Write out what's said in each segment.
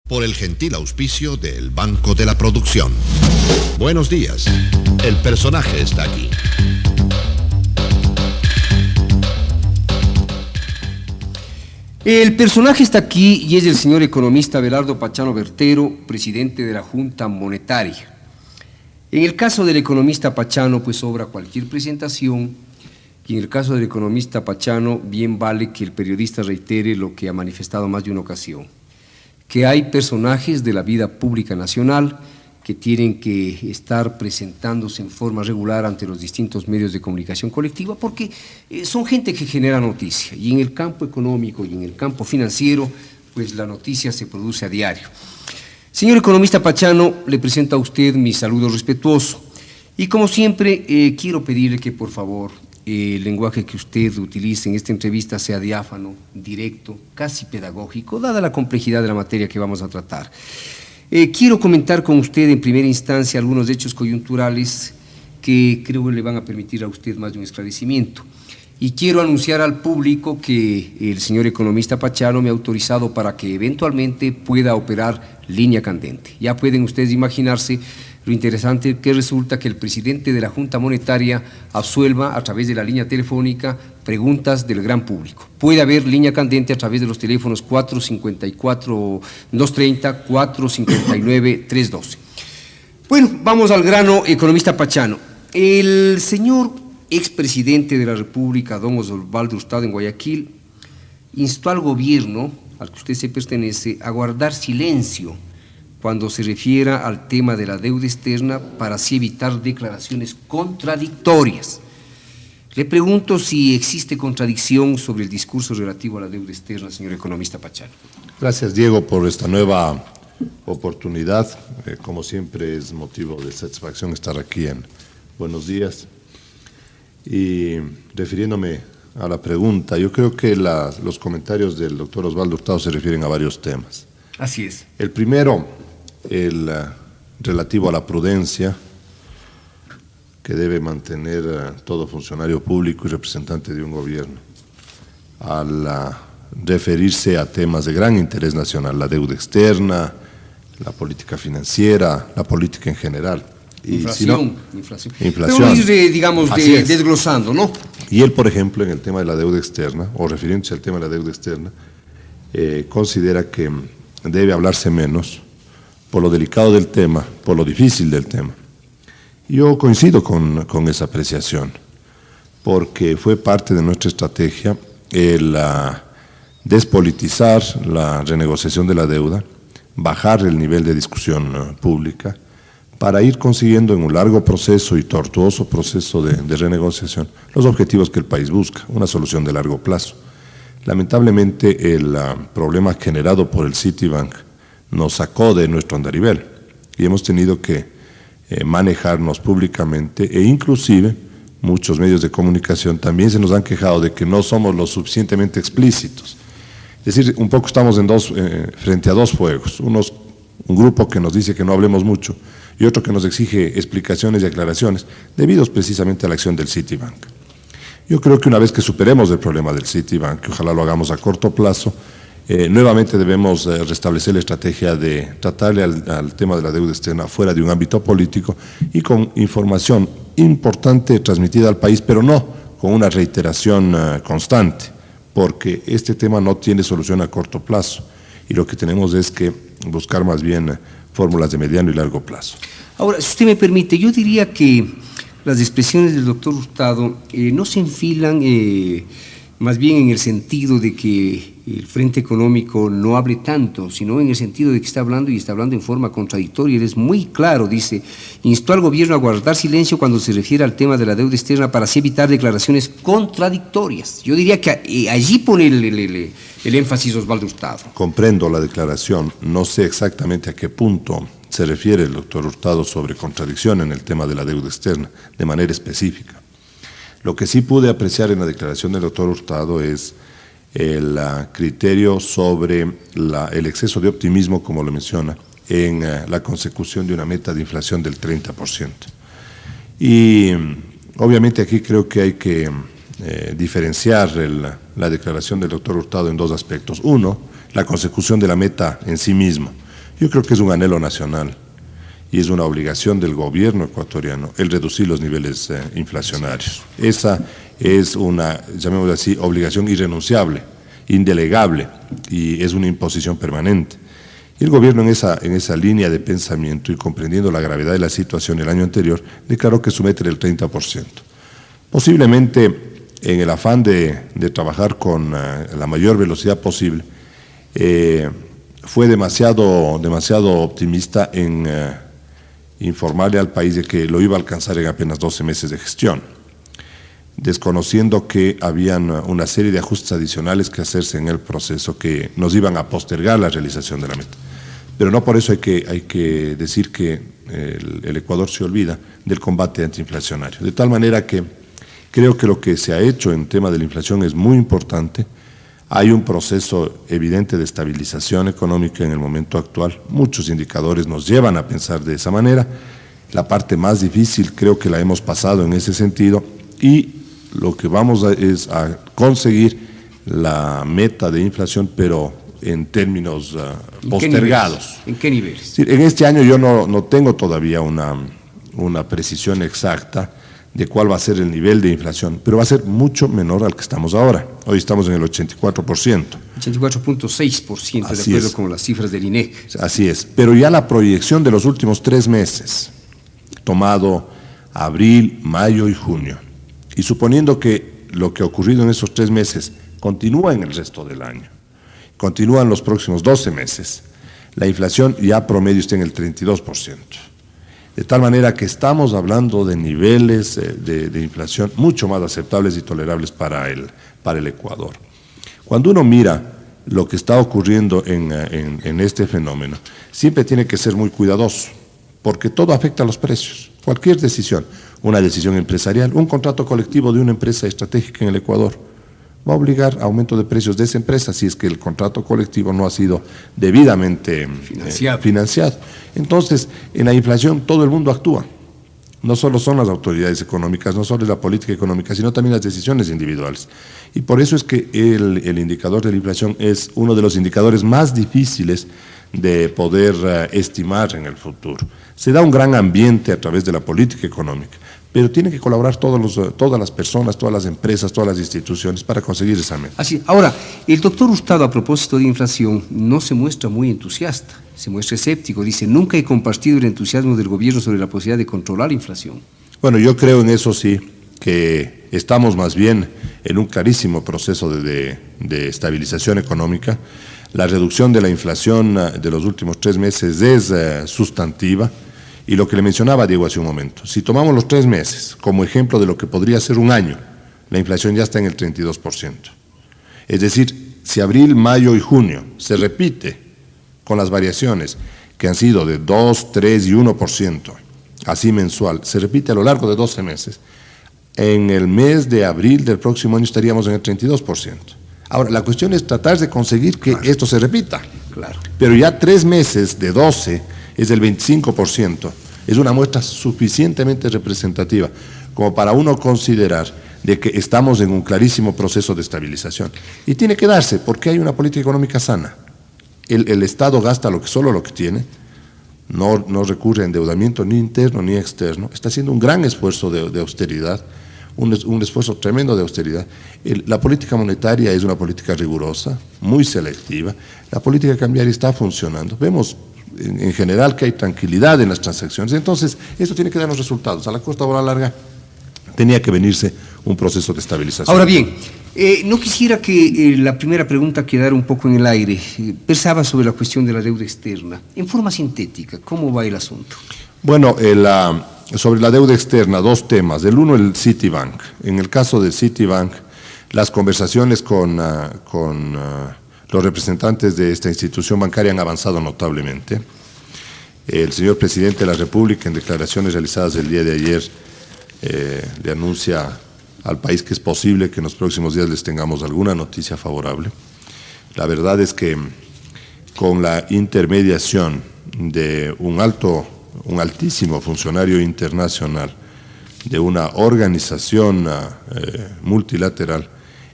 Por el gentil auspicio del Banco de la Producción. Buenos días. El personaje está aquí. El personaje está aquí y es el señor economista Abelardo Pachano Bertero, presidente de la Junta Monetaria. En el caso del economista Pachano, pues sobra cualquier presentación, y en el caso del economista Pachano, bien vale que el periodista reitere lo que ha manifestado más de una ocasión, que hay personajes de la vida pública nacional que tienen que estar presentándose en forma regular ante los distintos medios de comunicación colectiva porque son gente que genera noticia, y en el campo económico y en el campo financiero, pues la noticia se produce a diario. Señor economista Pachano, le presento a usted mi saludo respetuoso, y como siempre quiero pedirle que por favor el lenguaje que usted utilice en esta entrevista sea diáfano, directo, casi pedagógico, dada la complejidad de la materia que vamos a tratar. Quiero comentar con usted en primera instancia algunos hechos coyunturales que creo que le van a permitir a usted más de un esclarecimiento. Y quiero anunciar al público que el señor economista Pachano me ha autorizado para que eventualmente pueda operar línea candente. Ya pueden ustedes imaginarse lo interesante que resulta que el presidente de la Junta Monetaria absuelva a través de la línea telefónica preguntas del gran público. Puede haber línea candente a través de los teléfonos 454-230, 459-312. Bueno, vamos al grano, economista Pachano. El señor expresidente de la República, don Osvaldo Hurtado, en Guayaquil, instó al gobierno al que usted se pertenece a guardar silencio cuando se refiera al tema de la deuda externa para así evitar declaraciones contradictorias. Le pregunto si existe contradicción sobre el discurso relativo a la deuda externa, señor economista Pachano. Gracias, Diego, por esta nueva oportunidad. Como siempre es motivo de satisfacción estar aquí en Buenos Días. Y refiriéndome a la pregunta, yo creo que los comentarios del doctor Osvaldo Hurtado se refieren a varios temas. Así es. El primero, el relativo a la prudencia que debe mantener todo funcionario público y representante de un gobierno al referirse a temas de gran interés nacional, la deuda externa, la política financiera, la política en general. Inflación. Inflación. Pero ir, digamos, desglosando, ¿no? Y él, por ejemplo, en el tema de la deuda externa, o refiriéndose al tema de la deuda externa, considera que debe hablarse menos por lo delicado del tema, por lo difícil del tema. Yo coincido con esa apreciación, porque fue parte de nuestra estrategia el despolitizar la renegociación de la deuda, bajar el nivel de discusión pública, para ir consiguiendo en un largo proceso y tortuoso proceso de renegociación los objetivos que el país busca, una solución de largo plazo. Lamentablemente el problema generado por el Citibank nos sacó de nuestro andarivel y hemos tenido que manejarnos públicamente, e inclusive muchos medios de comunicación también se nos han quejado de que no somos lo suficientemente explícitos. Es decir, un poco estamos frente a dos fuegos, un grupo que nos dice que no hablemos mucho y otro que nos exige explicaciones y aclaraciones debidos precisamente a la acción del Citibank. Yo creo que una vez que superemos el problema del Citibank, que ojalá lo hagamos a corto plazo, nuevamente debemos restablecer la estrategia de tratarle al tema de la deuda externa fuera de un ámbito político y con información importante transmitida al país, pero no con una reiteración constante, porque este tema no tiene solución a corto plazo y lo que tenemos es que buscar más bien fórmulas de mediano y largo plazo. Ahora, si usted me permite, yo diría que las expresiones del doctor Hurtado no se enfilan más bien en el sentido de que el Frente Económico no hable tanto, sino en el sentido de que está hablando y está hablando en forma contradictoria. Él es muy claro, dice, instó al gobierno a guardar silencio cuando se refiere al tema de la deuda externa para así evitar declaraciones contradictorias. Yo diría que allí pone el énfasis Osvaldo Hurtado. Comprendo la declaración, no sé exactamente a qué punto se refiere el doctor Hurtado sobre contradicción en el tema de la deuda externa, de manera específica. Lo que sí pude apreciar en la declaración del doctor Hurtado es el criterio sobre el exceso de optimismo, como lo menciona, en la consecución de una meta de inflación del 30%. Y obviamente aquí creo que hay que diferenciar la declaración del doctor Hurtado en dos aspectos. Uno, la consecución de la meta en sí mismo. Yo creo que es un anhelo nacional y es una obligación del gobierno ecuatoriano el reducir los niveles inflacionarios. Esa es una, llamémoslo así, obligación irrenunciable, indelegable, y es una imposición permanente. Y el gobierno en esa línea de pensamiento y comprendiendo la gravedad de la situación el año anterior, declaró que su meta era el 30%. Posiblemente en el afán de trabajar con la mayor velocidad posible, fue demasiado optimista en informarle al país de que lo iba a alcanzar en apenas 12 meses de gestión, desconociendo que habían una serie de ajustes adicionales que hacerse en el proceso que nos iban a postergar la realización de la meta. Pero no por eso hay que decir que el Ecuador se olvida del combate antiinflacionario. De tal manera que creo que lo que se ha hecho en tema de la inflación es muy importante. Hay un proceso evidente de estabilización económica en el momento actual. Muchos indicadores nos llevan a pensar de esa manera. La parte más difícil creo que la hemos pasado en ese sentido y lo que vamos es a conseguir la meta de inflación, pero en términos postergados. ¿En qué niveles? Sí, en este año yo no tengo todavía una precisión exacta de cuál va a ser el nivel de inflación, pero va a ser mucho menor al que estamos ahora. Hoy estamos en el 84%. 84.6%, de acuerdo con las cifras del INEC. Así es, pero ya la proyección de los últimos 3 meses, tomado abril, mayo y junio, y suponiendo que lo que ha ocurrido en esos 3 meses continúa en el resto del año, continúa en los próximos 12 meses, la inflación ya promedio está en el 32%. De tal manera que estamos hablando de niveles de inflación mucho más aceptables y tolerables para el Ecuador. Cuando uno mira lo que está ocurriendo en este fenómeno, siempre tiene que ser muy cuidadoso, porque todo afecta a los precios. Cualquier decisión, una decisión empresarial, un contrato colectivo de una empresa estratégica en el Ecuador, va a obligar a aumento de precios de esa empresa si es que el contrato colectivo no ha sido debidamente financiado. Entonces, en la inflación todo el mundo actúa. No solo son las autoridades económicas, no solo es la política económica, sino también las decisiones individuales. Y por eso es que el indicador de la inflación es uno de los indicadores más difíciles de poder estimar en el futuro. Se da un gran ambiente a través de la política económica, pero tienen que colaborar todas las personas, todas las empresas, todas las instituciones para conseguir esa meta. Así. Ahora, el doctor Hurtado, a propósito de inflación, no se muestra muy entusiasta, se muestra escéptico. Dice, nunca he compartido el entusiasmo del gobierno sobre la posibilidad de controlar la inflación. Bueno, yo creo en eso sí, que estamos más bien en un clarísimo proceso de estabilización económica. La reducción de la inflación de los últimos 3 meses es sustantiva. Y lo que le mencionaba Diego hace un momento, si tomamos los 3 meses como ejemplo de lo que podría ser un año, la inflación ya está en el 32%. Es decir, si abril, mayo y junio se repite con las variaciones que han sido de 2, 3 y 1%, así mensual, se repite a lo largo de 12 meses, en el mes de abril del próximo año estaríamos en el 32%. Ahora, la cuestión es tratar de conseguir que esto se repita. Claro. Pero ya 3 meses de 12 es del 25%. Es una muestra suficientemente representativa como para uno considerar de que estamos en un clarísimo proceso de estabilización. Y tiene que darse porque hay una política económica sana. El Estado gasta solo lo que tiene, no recurre a endeudamiento ni interno ni externo, está haciendo un gran esfuerzo de austeridad, un esfuerzo tremendo de austeridad. La política monetaria es una política rigurosa, muy selectiva. La política cambiaria está funcionando. Vemos en general que hay tranquilidad en las transacciones. Entonces, esto tiene que dar los resultados. A la corta o a la larga tenía que venirse un proceso de estabilización. Ahora bien, no quisiera que la primera pregunta quedara un poco en el aire. Pensaba sobre la cuestión de la deuda externa. En forma sintética, ¿cómo va el asunto? Bueno, sobre la deuda externa, 2 temas. El uno, el Citibank. En el caso de Citibank, las conversaciones con los representantes de esta institución bancaria han avanzado notablemente. El señor presidente de la República, en declaraciones realizadas el día de ayer, le anuncia al país que es posible que en los próximos días les tengamos alguna noticia favorable. La verdad es que con la intermediación de un altísimo funcionario internacional, de una organización multilateral,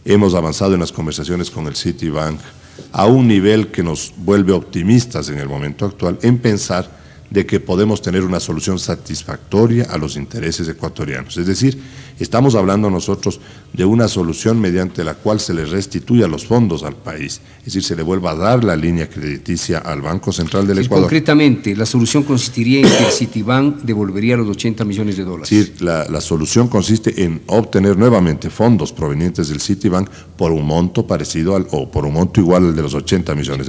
hemos avanzado en las conversaciones con el Citibank a un nivel que nos vuelve optimistas en el momento actual en pensar de que podemos tener una solución satisfactoria a los intereses ecuatorianos. Es decir, estamos hablando nosotros de una solución mediante la cual se le restituya los fondos al país, es decir, se le vuelva a dar la línea crediticia al Banco Central del Ecuador. Concretamente, la solución consistiría en que el Citibank devolvería los $80 millones. Sí, la solución consiste en obtener nuevamente fondos provenientes del Citibank por un monto parecido o por un monto igual al de los $80 millones.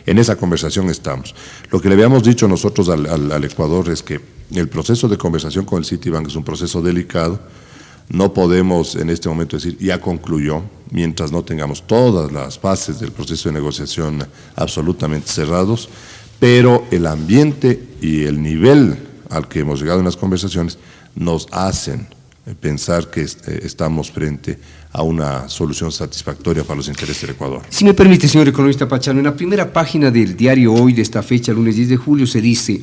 En esa conversación estamos. Lo que le habíamos dicho nosotros al Ecuador es que el proceso de conversación con el Citibank es un proceso delicado. No podemos en este momento decir ya concluyó, mientras no tengamos todas las fases del proceso de negociación absolutamente cerrados, pero el ambiente y el nivel al que hemos llegado en las conversaciones nos hacen pensar que estamos frente a una solución satisfactoria para los intereses del Ecuador. Si me permite, señor economista Pachano, en la primera página del diario Hoy de esta fecha, lunes 10 de julio, se dice: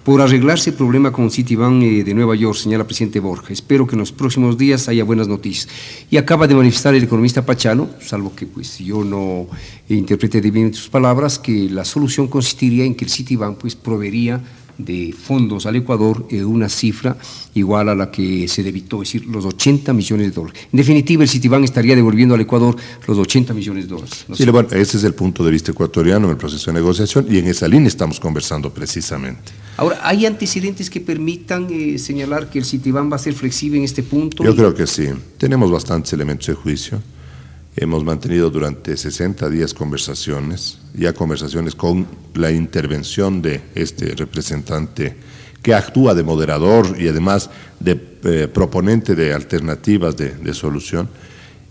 por arreglarse el problema con Citibank de Nueva York, señala el presidente Borja, espero que en los próximos días haya buenas noticias. Y acaba de manifestar el economista Pachano, salvo que pues yo no interprete bien sus palabras, que la solución consistiría en que el Citibank pues proveería de fondos al Ecuador una cifra igual a la que se debitó, es decir, los $80 millones. En definitiva, el Citibank estaría devolviendo al Ecuador los $80 millones. Sí, bueno, ese es el punto de vista ecuatoriano en el proceso de negociación y en esa línea estamos conversando precisamente. Ahora, ¿hay antecedentes que permitan señalar que el Citibank va a ser flexible en este punto? Yo creo que sí. Tenemos bastantes elementos de juicio. Hemos mantenido durante 60 días conversaciones, ya conversaciones con la intervención de este representante que actúa de moderador y además de proponente de alternativas de solución,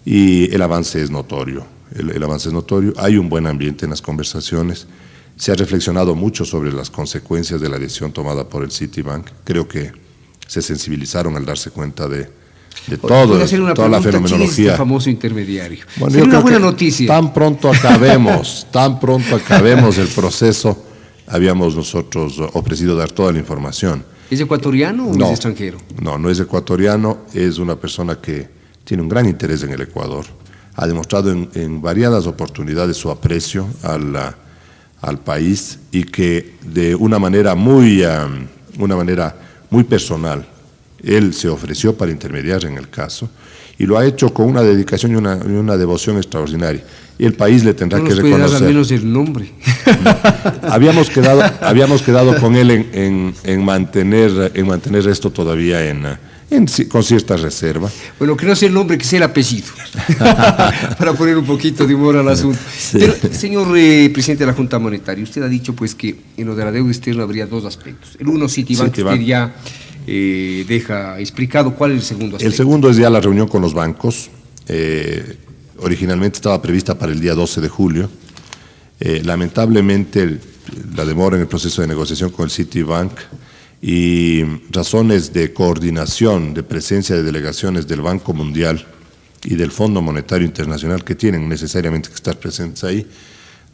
y el avance es notorio. El avance es notorio, hay un buen ambiente en las conversaciones, se ha reflexionado mucho sobre las consecuencias de la decisión tomada por el Citibank, creo que se sensibilizaron al darse cuenta de toda la fenomenología. ¿Quién es este famoso intermediario? Bueno, sería una buena noticia. Tan pronto acabemos el proceso, habíamos nosotros ofrecido dar toda la información. ¿Es ecuatoriano o no, es extranjero? No es ecuatoriano, es una persona que tiene un gran interés en el Ecuador. Ha demostrado en variadas oportunidades su aprecio al país y que de una manera muy personal, él se ofreció para intermediar en el caso y lo ha hecho con una dedicación y una devoción extraordinaria. Y el país le tendrá que reconocer. No nos al menos el nombre. No. Habíamos quedado con él en mantener esto todavía con cierta reserva. Bueno, que no sea el nombre, que sea el apellido. Para poner un poquito de humor al asunto. Sí. Pero, señor presidente de la Junta Monetaria, usted ha dicho pues que en lo de la deuda externa habría dos aspectos. El uno, Citibank, que usted ya deja explicado. ¿Cuál es el segundo aspecto? El segundo es ya la reunión con los bancos. Originalmente estaba prevista para el día 12 de julio. Lamentablemente, la demora en el proceso de negociación con el Citibank y razones de coordinación, de presencia de delegaciones del Banco Mundial y del Fondo Monetario Internacional que tienen necesariamente que estar presentes ahí,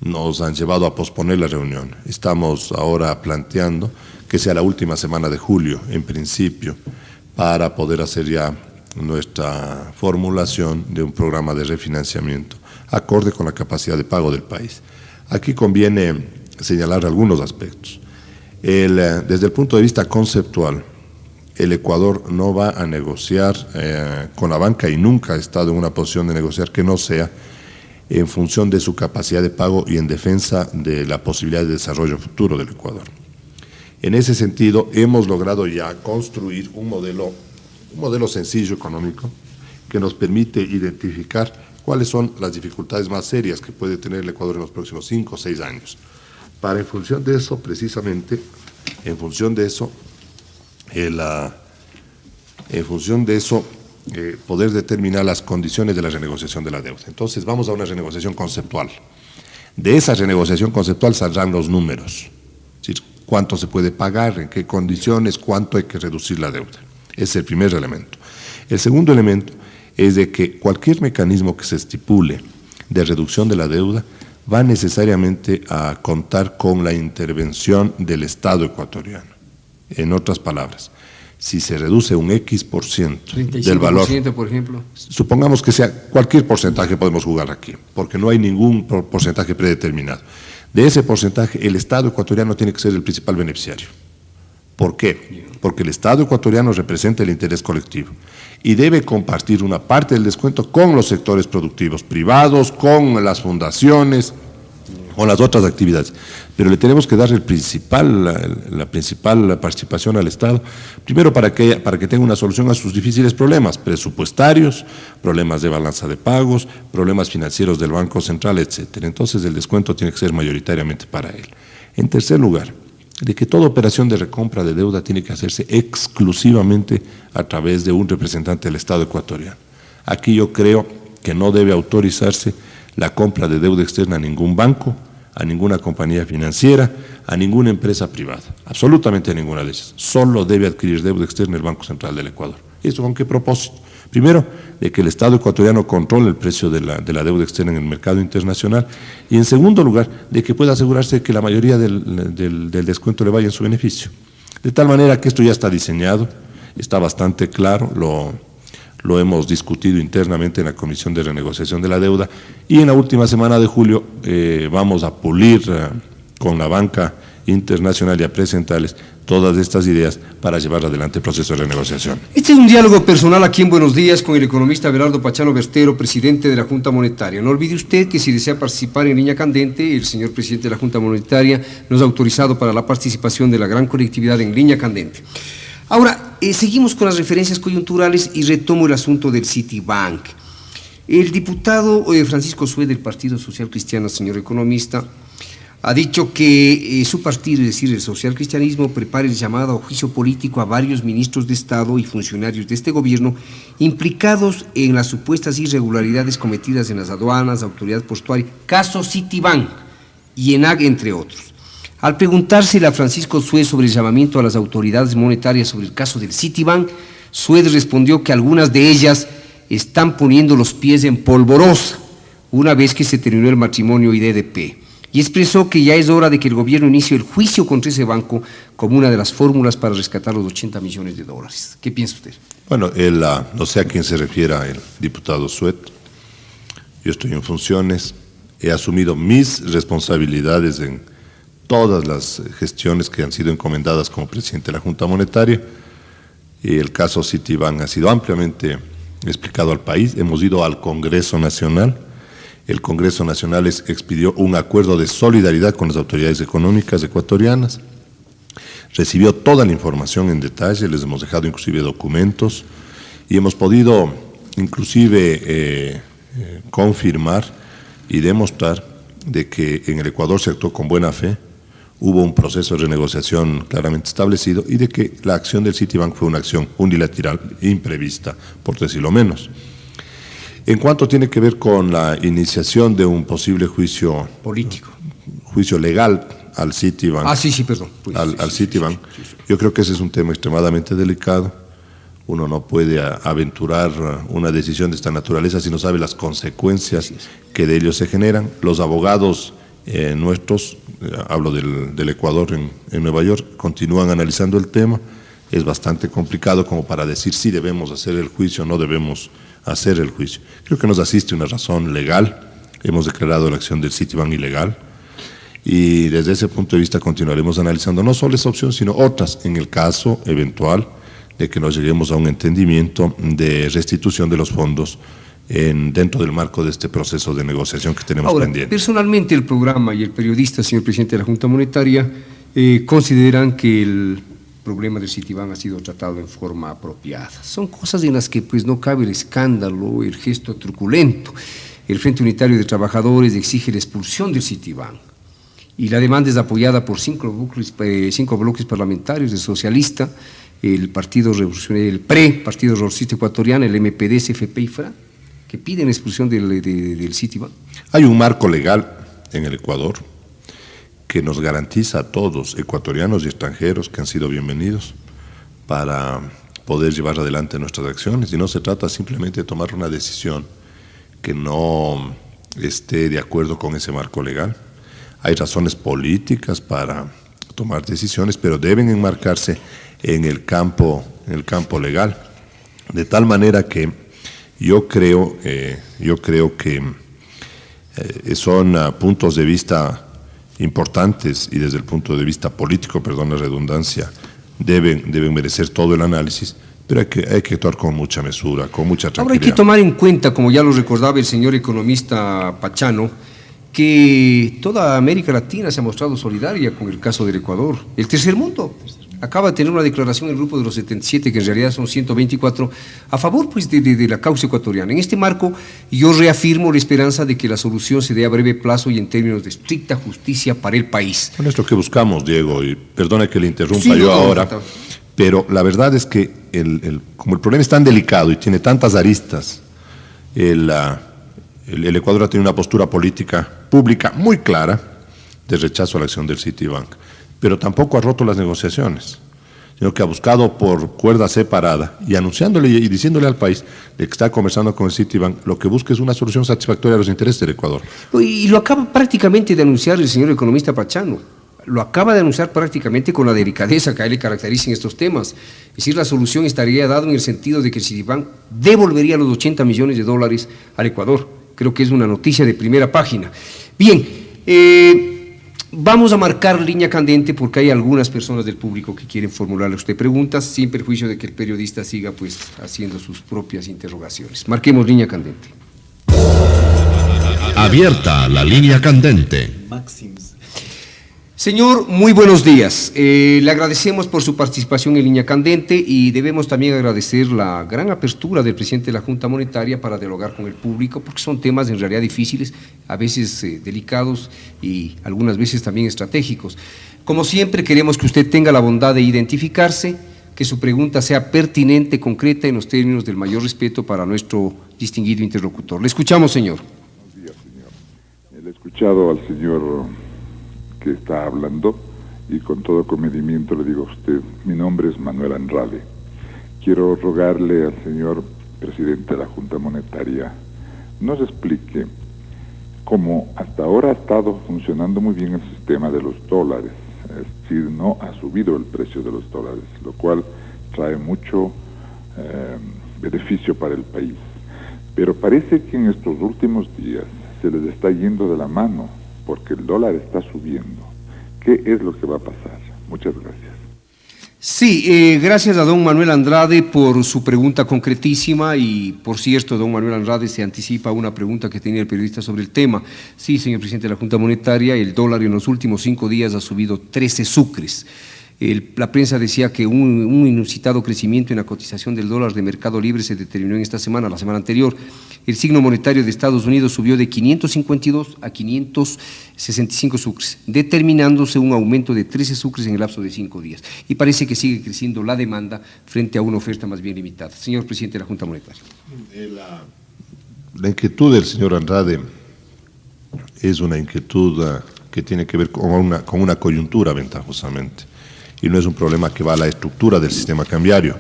nos han llevado a posponer la reunión. Estamos ahora planteando que sea la última semana de julio, en principio, para poder hacer ya nuestra formulación de un programa de refinanciamiento acorde con la capacidad de pago del país. Aquí conviene señalar algunos aspectos. Desde el punto de vista conceptual, el Ecuador no va a negociar con la banca y nunca ha estado en una posición de negociar que no sea en función de su capacidad de pago y en defensa de la posibilidad de desarrollo futuro del Ecuador. En ese sentido, hemos logrado ya construir un modelo sencillo económico que nos permite identificar cuáles son las dificultades más serias que puede tener el Ecuador en los próximos 5 o 6 años. Para en función de eso, precisamente, poder determinar las condiciones de la renegociación de la deuda. Entonces, vamos a una renegociación conceptual. De esa renegociación conceptual saldrán los números, es decir, cuánto se puede pagar, en qué condiciones, cuánto hay que reducir la deuda. Ese es el primer elemento. El segundo elemento es de que cualquier mecanismo que se estipule de reducción de la deuda va necesariamente a contar con la intervención del Estado ecuatoriano. En otras palabras, si se reduce un X% del valor, 35%, por ejemplo. supongamos que sea cualquier porcentaje, podemos jugar aquí, porque no hay ningún porcentaje predeterminado. De ese porcentaje, el Estado ecuatoriano tiene que ser el principal beneficiario. ¿Por qué? Porque el Estado ecuatoriano representa el interés colectivo y debe compartir una parte del descuento con los sectores productivos privados, con las fundaciones, con las otras actividades. Pero le tenemos que dar la principal participación al Estado, primero para que tenga una solución a sus difíciles problemas presupuestarios, problemas de balanza de pagos, problemas financieros del Banco Central, etcétera. Entonces el descuento tiene que ser mayoritariamente para él. En tercer lugar, de que toda operación de recompra de deuda tiene que hacerse exclusivamente a través de un representante del Estado ecuatoriano. Aquí yo creo que no debe autorizarse la compra de deuda externa a ningún banco, a ninguna compañía financiera, a ninguna empresa privada, absolutamente a ninguna de ellas. Solo debe adquirir deuda externa el Banco Central del Ecuador. ¿Y esto con qué propósito? Primero, de que el Estado ecuatoriano controle el precio de la deuda externa en el mercado internacional, y en segundo lugar, de que pueda asegurarse de que la mayoría del descuento le vaya en su beneficio. De tal manera que esto ya está diseñado, está bastante claro, lo hemos discutido internamente en la Comisión de Renegociación de la Deuda, y en la última semana de julio vamos a pulir con la banca internacional y a presentarles todas estas ideas para llevar adelante el proceso de renegociación. Este es un diálogo personal aquí en Buenos Días con el economista Abelardo Pachano Bertero, presidente de la Junta Monetaria. No olvide usted que si desea participar en Línea Candente, el señor presidente de la Junta Monetaria nos ha autorizado para la participación de la gran colectividad en Línea Candente. Ahora, seguimos con las referencias coyunturales y retomo el asunto del Citibank. El diputado Francisco Sued del Partido Social Cristiano, señor economista, ha dicho que su partido, es decir, el socialcristianismo, prepara el llamado a juicio político a varios ministros de Estado y funcionarios de este gobierno implicados en las supuestas irregularidades cometidas en las aduanas, autoridad portuaria, caso Citibank y ENAG, entre otros. Al preguntársele a Francisco Sued sobre el llamamiento a las autoridades monetarias sobre el caso del Citibank, Sued respondió que algunas de ellas están poniendo los pies en polvorosa una vez que se terminó el matrimonio IDDP, y expresó que ya es hora de que el gobierno inicie el juicio contra ese banco como una de las fórmulas para rescatar los $80 millones. ¿Qué piensa usted? Bueno, no sé a quién se refiera el diputado Sued. Yo estoy en funciones, he asumido mis responsabilidades en todas las gestiones que han sido encomendadas como presidente de la Junta Monetaria, y el caso Citibank ha sido ampliamente explicado al país. Hemos ido al Congreso Nacional. El Congreso Nacional expidió un acuerdo de solidaridad con las autoridades económicas ecuatorianas, recibió toda la información en detalle, les hemos dejado inclusive documentos y hemos podido inclusive confirmar y demostrar de que en el Ecuador se actuó con buena fe, hubo un proceso de renegociación claramente establecido y de que la acción del Citibank fue una acción unilateral, imprevista, por decirlo menos. En cuanto tiene que ver con la iniciación de un posible juicio político, juicio legal al Citibank, al Citibank, yo creo que ese es un tema extremadamente delicado. Uno no puede aventurar una decisión de esta naturaleza si no sabe las consecuencias que de ello se generan. Los abogados nuestros, hablo del Ecuador en Nueva York, continúan analizando el tema. Es bastante complicado como para decir si debemos hacer el juicio o no debemos hacer el juicio. Creo que nos asiste una razón legal. Hemos declarado la acción del Citibank ilegal y desde ese punto de vista continuaremos analizando no solo esa opción sino otras en el caso eventual de que nos lleguemos a un entendimiento de restitución de los fondos dentro del marco de este proceso de negociación que tenemos pendiente. Personalmente el programa y el periodista, señor presidente de la Junta Monetaria, consideran que el problema del Citibank ha sido tratado en forma apropiada. Son cosas en las que pues no cabe el escándalo, el gesto truculento. El Frente Unitario de Trabajadores exige la expulsión del Citibank y la demanda es apoyada por cinco bloques parlamentarios, el socialista, el Partido Revolucionario, el PRE, Partido Revolucionista Ecuatoriano, el MPD, CFP y FRA, que piden la expulsión del Citibank. Hay un marco legal en el Ecuador que nos garantiza a todos, ecuatorianos y extranjeros, que han sido bienvenidos para poder llevar adelante nuestras acciones, y no se trata simplemente de tomar una decisión que no esté de acuerdo con ese marco legal. Hay razones políticas para tomar decisiones, pero deben enmarcarse en el campo el campo legal, de tal manera que yo creo que son puntos de vista importantes y desde el punto de vista político, perdón la redundancia, deben merecer todo el análisis, pero hay que actuar con mucha mesura, con mucha tranquilidad. Ahora hay que tomar en cuenta, como ya lo recordaba el señor economista Pachano, que toda América Latina se ha mostrado solidaria con el caso del Ecuador. El tercer mundo acaba de tener una declaración en el grupo de los 77, que en realidad son 124, a favor pues, de la causa ecuatoriana. En este marco, yo reafirmo la esperanza de que la solución se dé a breve plazo y en términos de estricta justicia para el país. Con esto que buscamos, Diego, y perdone que le interrumpa Sí, yo ahora, pero la verdad es que como el problema es tan delicado y tiene tantas aristas, el Ecuador ha tenido una postura política pública muy clara de rechazo a la acción del Citibank, pero tampoco ha roto las negociaciones, sino que ha buscado por cuerda separada y anunciándole y diciéndole al país de que está conversando con el Citibank, lo que busca es una solución satisfactoria a los intereses del Ecuador. Y lo acaba prácticamente de anunciar el señor economista Pachano. Lo acaba de anunciar prácticamente con la delicadeza que a él le caracteriza en estos temas. Es decir, la solución estaría dada en el sentido de que el Citibank devolvería los $80 millones al Ecuador. Creo que es una noticia de primera página. Bien, vamos a marcar línea candente porque hay algunas personas del público que quieren formularle a usted preguntas sin perjuicio de que el periodista siga pues haciendo sus propias interrogaciones. Marquemos línea candente. Abierta la línea candente. Señor, muy buenos días. Le agradecemos por su participación en Línea Candente y debemos también agradecer la gran apertura del presidente de la Junta Monetaria para dialogar con el público, porque son temas en realidad difíciles, a veces delicados y algunas veces también estratégicos. Como siempre, queremos que usted tenga la bondad de identificarse, que su pregunta sea pertinente, concreta, en los términos del mayor respeto para nuestro distinguido interlocutor. Le escuchamos, señor. Buenos días, señor. Le he escuchado al señor que está hablando y con todo comedimiento le digo a usted, mi nombre es Manuel Andrade. Quiero rogarle al señor presidente de la Junta Monetaria nos explique cómo hasta ahora ha estado funcionando muy bien el sistema de los dólares, es decir, no ha subido el precio de los dólares, lo cual trae mucho beneficio para el país. Pero parece que en estos últimos días se les está yendo de la mano porque el dólar está subiendo. ¿Qué es lo que va a pasar? Muchas gracias. Sí, gracias a don Manuel Andrade por su pregunta concretísima y, por cierto, don Manuel Andrade se anticipa a una pregunta que tenía el periodista sobre el tema. Sí, señor presidente de la Junta Monetaria, el dólar en los últimos 5 días ha subido 13 sucres. La prensa decía que un inusitado crecimiento en la cotización del dólar de mercado libre se determinó en esta semana, la semana anterior. El signo monetario de Estados Unidos subió de 552 a 565 sucres, determinándose un aumento de 13 sucres en el lapso de 5 días. Y parece que sigue creciendo la demanda frente a una oferta más bien limitada. Señor presidente de la Junta Monetaria. La inquietud del señor Andrade es una inquietud que tiene que ver con una coyuntura ventajosamente. Y no es un problema que va a la estructura del sistema cambiario.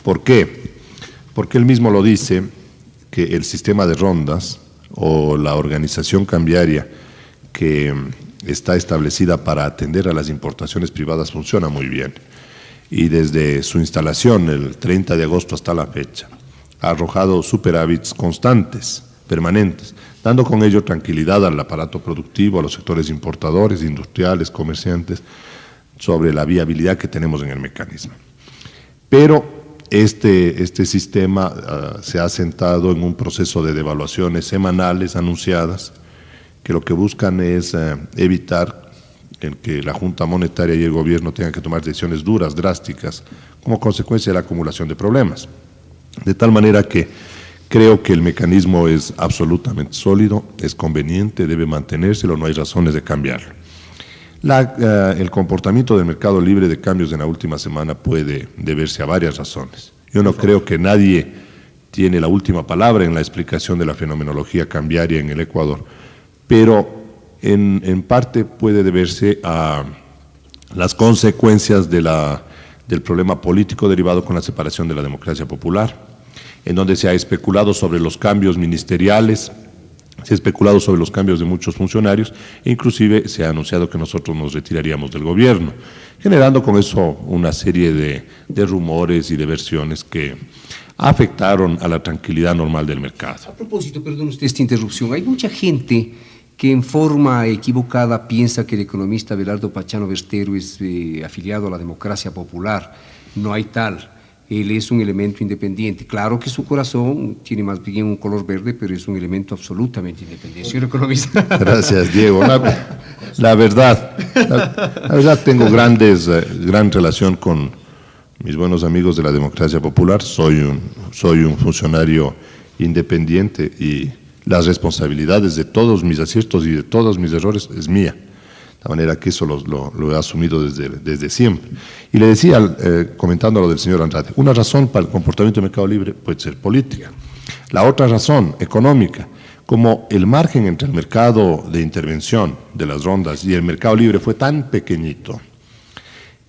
¿Por qué? Porque él mismo lo dice, que el sistema de rondas o la organización cambiaria que está establecida para atender a las importaciones privadas funciona muy bien. Y desde su instalación, el 30 de agosto hasta la fecha, ha arrojado superávits constantes, permanentes, dando con ello tranquilidad al aparato productivo, a los sectores importadores, industriales, comerciantes, sobre la viabilidad que tenemos en el mecanismo. Pero este sistema se ha sentado en un proceso de devaluaciones semanales anunciadas que lo que buscan es evitar que la Junta Monetaria y el gobierno tengan que tomar decisiones duras, drásticas, como consecuencia de la acumulación de problemas. De tal manera que creo que el mecanismo es absolutamente sólido, es conveniente, debe mantenérselo, no hay razones de cambiarlo. El comportamiento del mercado libre de cambios en la última semana puede deberse a varias razones. Yo no creo que nadie tiene la última palabra en la explicación de la fenomenología cambiaria en el Ecuador, pero en parte puede deberse a las consecuencias del problema político derivado con la separación de la democracia popular, en donde se ha especulado sobre los cambios ministeriales Se ha especulado sobre los cambios de muchos funcionarios e inclusive se ha anunciado que nosotros nos retiraríamos del gobierno, generando con eso una serie de rumores y de versiones que afectaron a la tranquilidad normal del mercado. A propósito, perdón usted esta interrupción, hay mucha gente que en forma equivocada piensa que el economista Abelardo Pachano Bertero es afiliado a la democracia popular. No hay tal. Él es un elemento independiente. Claro que su corazón tiene más bien un color verde, pero es un elemento absolutamente independiente. Señor economista. Gracias, Diego. La verdad tengo gran relación con mis buenos amigos de la democracia popular. Soy un funcionario independiente y las responsabilidades de todos mis aciertos y de todos mis errores es mía. De manera que eso lo he asumido desde siempre. Y le decía, comentando lo del señor Andrade, una razón para el comportamiento del mercado libre puede ser política. La otra razón, económica, como el margen entre el mercado de intervención de las rondas y el mercado libre fue tan pequeñito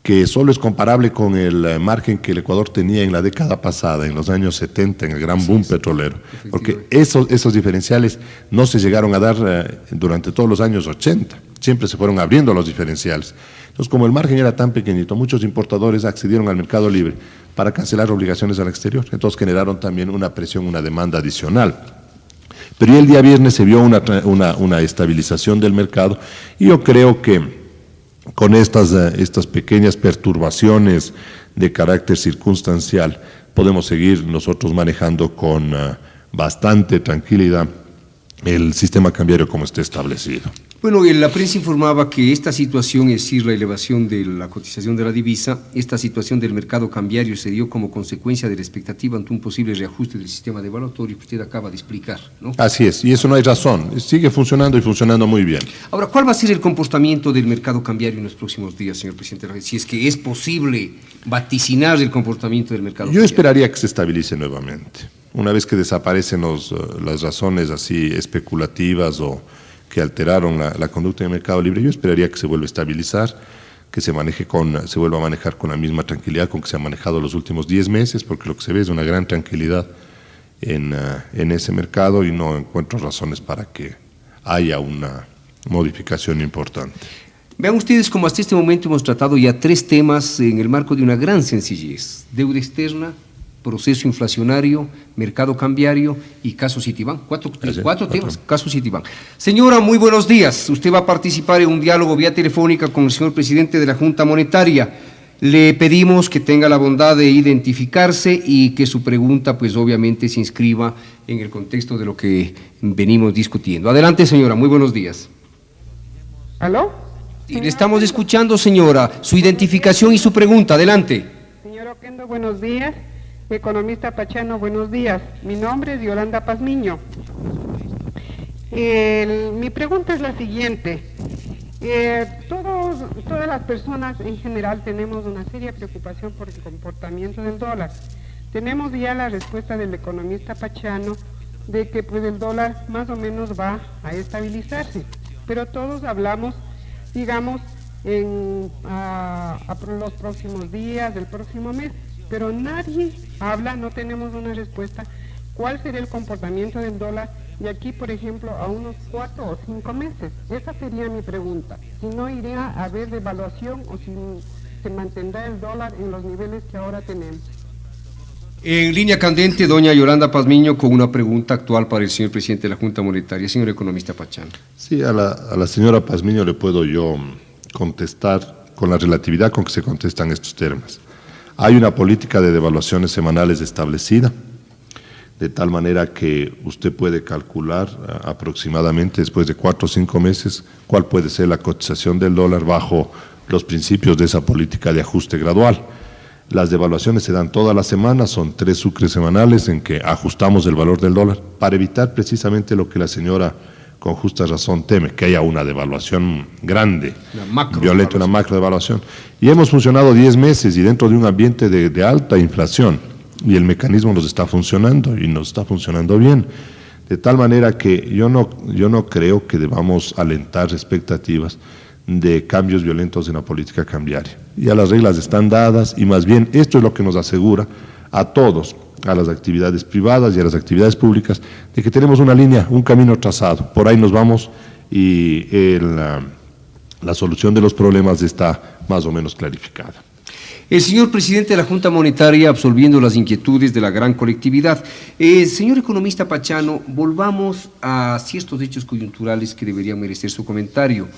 que solo es comparable con el margen que el Ecuador tenía en la década pasada, en los años 70, en el gran boom petrolero, porque esos diferenciales no se llegaron a dar durante todos los años 80, siempre se fueron abriendo los diferenciales. Entonces, como el margen era tan pequeñito, muchos importadores accedieron al mercado libre para cancelar obligaciones al exterior, entonces generaron también una presión, una demanda adicional. Pero ya el día viernes se vio una estabilización del mercado y yo creo que con estas pequeñas perturbaciones de carácter circunstancial podemos seguir nosotros manejando con bastante tranquilidad el sistema cambiario como esté establecido. Bueno, la prensa informaba que esta situación, es decir, la elevación de la cotización de la divisa, esta situación del mercado cambiario se dio como consecuencia de la expectativa ante un posible reajuste del sistema devaluatorio que usted acaba de explicar, ¿no? Así es, y eso no hay razón, sigue funcionando y funcionando muy bien. Ahora, ¿cuál va a ser el comportamiento del mercado cambiario en los próximos días, señor presidente? Si es que es posible vaticinar el comportamiento del mercado cambiario. Yo esperaría que se estabilice nuevamente. Una vez que desaparecen las razones así especulativas o que alteraron la conducta del mercado libre, yo esperaría que se vuelva a estabilizar, que se vuelva a manejar con la misma tranquilidad con que se ha manejado los últimos 10 meses, porque lo que se ve es una gran tranquilidad en ese mercado y no encuentro razones para que haya una modificación importante. Vean ustedes como hasta este momento hemos tratado ya 3 temas en el marco de una gran sencillez: deuda externa, proceso inflacionario, mercado cambiario y caso Citibank. Cuatro temas, caso Citibank. Señora, muy buenos días. Usted va a participar en un diálogo vía telefónica con el señor presidente de la Junta Monetaria. Le pedimos que tenga la bondad de identificarse y que su pregunta, pues obviamente, se inscriba en el contexto de lo que venimos discutiendo. Adelante, señora, muy buenos días. ¿Aló? Le estamos escuchando, señora. Su identificación y su pregunta, adelante. Señor Oquendo, buenos días. Economista Pachano, buenos días. Mi nombre es Yolanda Pazmiño. Mi pregunta es la siguiente. Todas las personas en general tenemos una seria preocupación por el comportamiento del dólar. Tenemos ya la respuesta del economista Pachano de que pues el dólar más o menos va a estabilizarse, pero todos hablamos, digamos, a los próximos días, del próximo mes, pero nadie habla, no tenemos una respuesta, cuál será el comportamiento del dólar de aquí, por ejemplo, a unos 4 o 5 meses. Esa sería mi pregunta. Si no iría a haber devaluación o si se mantendrá el dólar en los niveles que ahora tenemos. En línea candente, doña Yolanda Pazmiño, con una pregunta actual para el señor presidente de la Junta Monetaria, señor economista Pachano. Sí, a la señora Pazmiño le puedo yo contestar con la relatividad con que se contestan estos temas. Hay una política de devaluaciones semanales establecida, de tal manera que usted puede calcular aproximadamente después de 4 o 5 meses cuál puede ser la cotización del dólar bajo los principios de esa política de ajuste gradual. Las devaluaciones se dan todas las semanas, son 3 sucres semanales en que ajustamos el valor del dólar para evitar precisamente lo que la señora con justa razón teme, que haya una devaluación grande, violenta, una macro devaluación. Y hemos funcionado 10 meses y dentro de un ambiente de alta inflación, y el mecanismo nos está funcionando y nos está funcionando bien, de tal manera que yo no creo que debamos alentar expectativas de cambios violentos en la política cambiaria. Ya las reglas están dadas y más bien esto es lo que nos asegura a todos a las actividades privadas y a las actividades públicas, de que tenemos una línea, un camino trazado, por ahí nos vamos y la solución de los problemas está más o menos clarificada. El señor presidente de la Junta Monetaria, absolviendo las inquietudes de la gran colectividad. Señor economista Pachano, volvamos a ciertos hechos coyunturales que deberían merecer su comentario.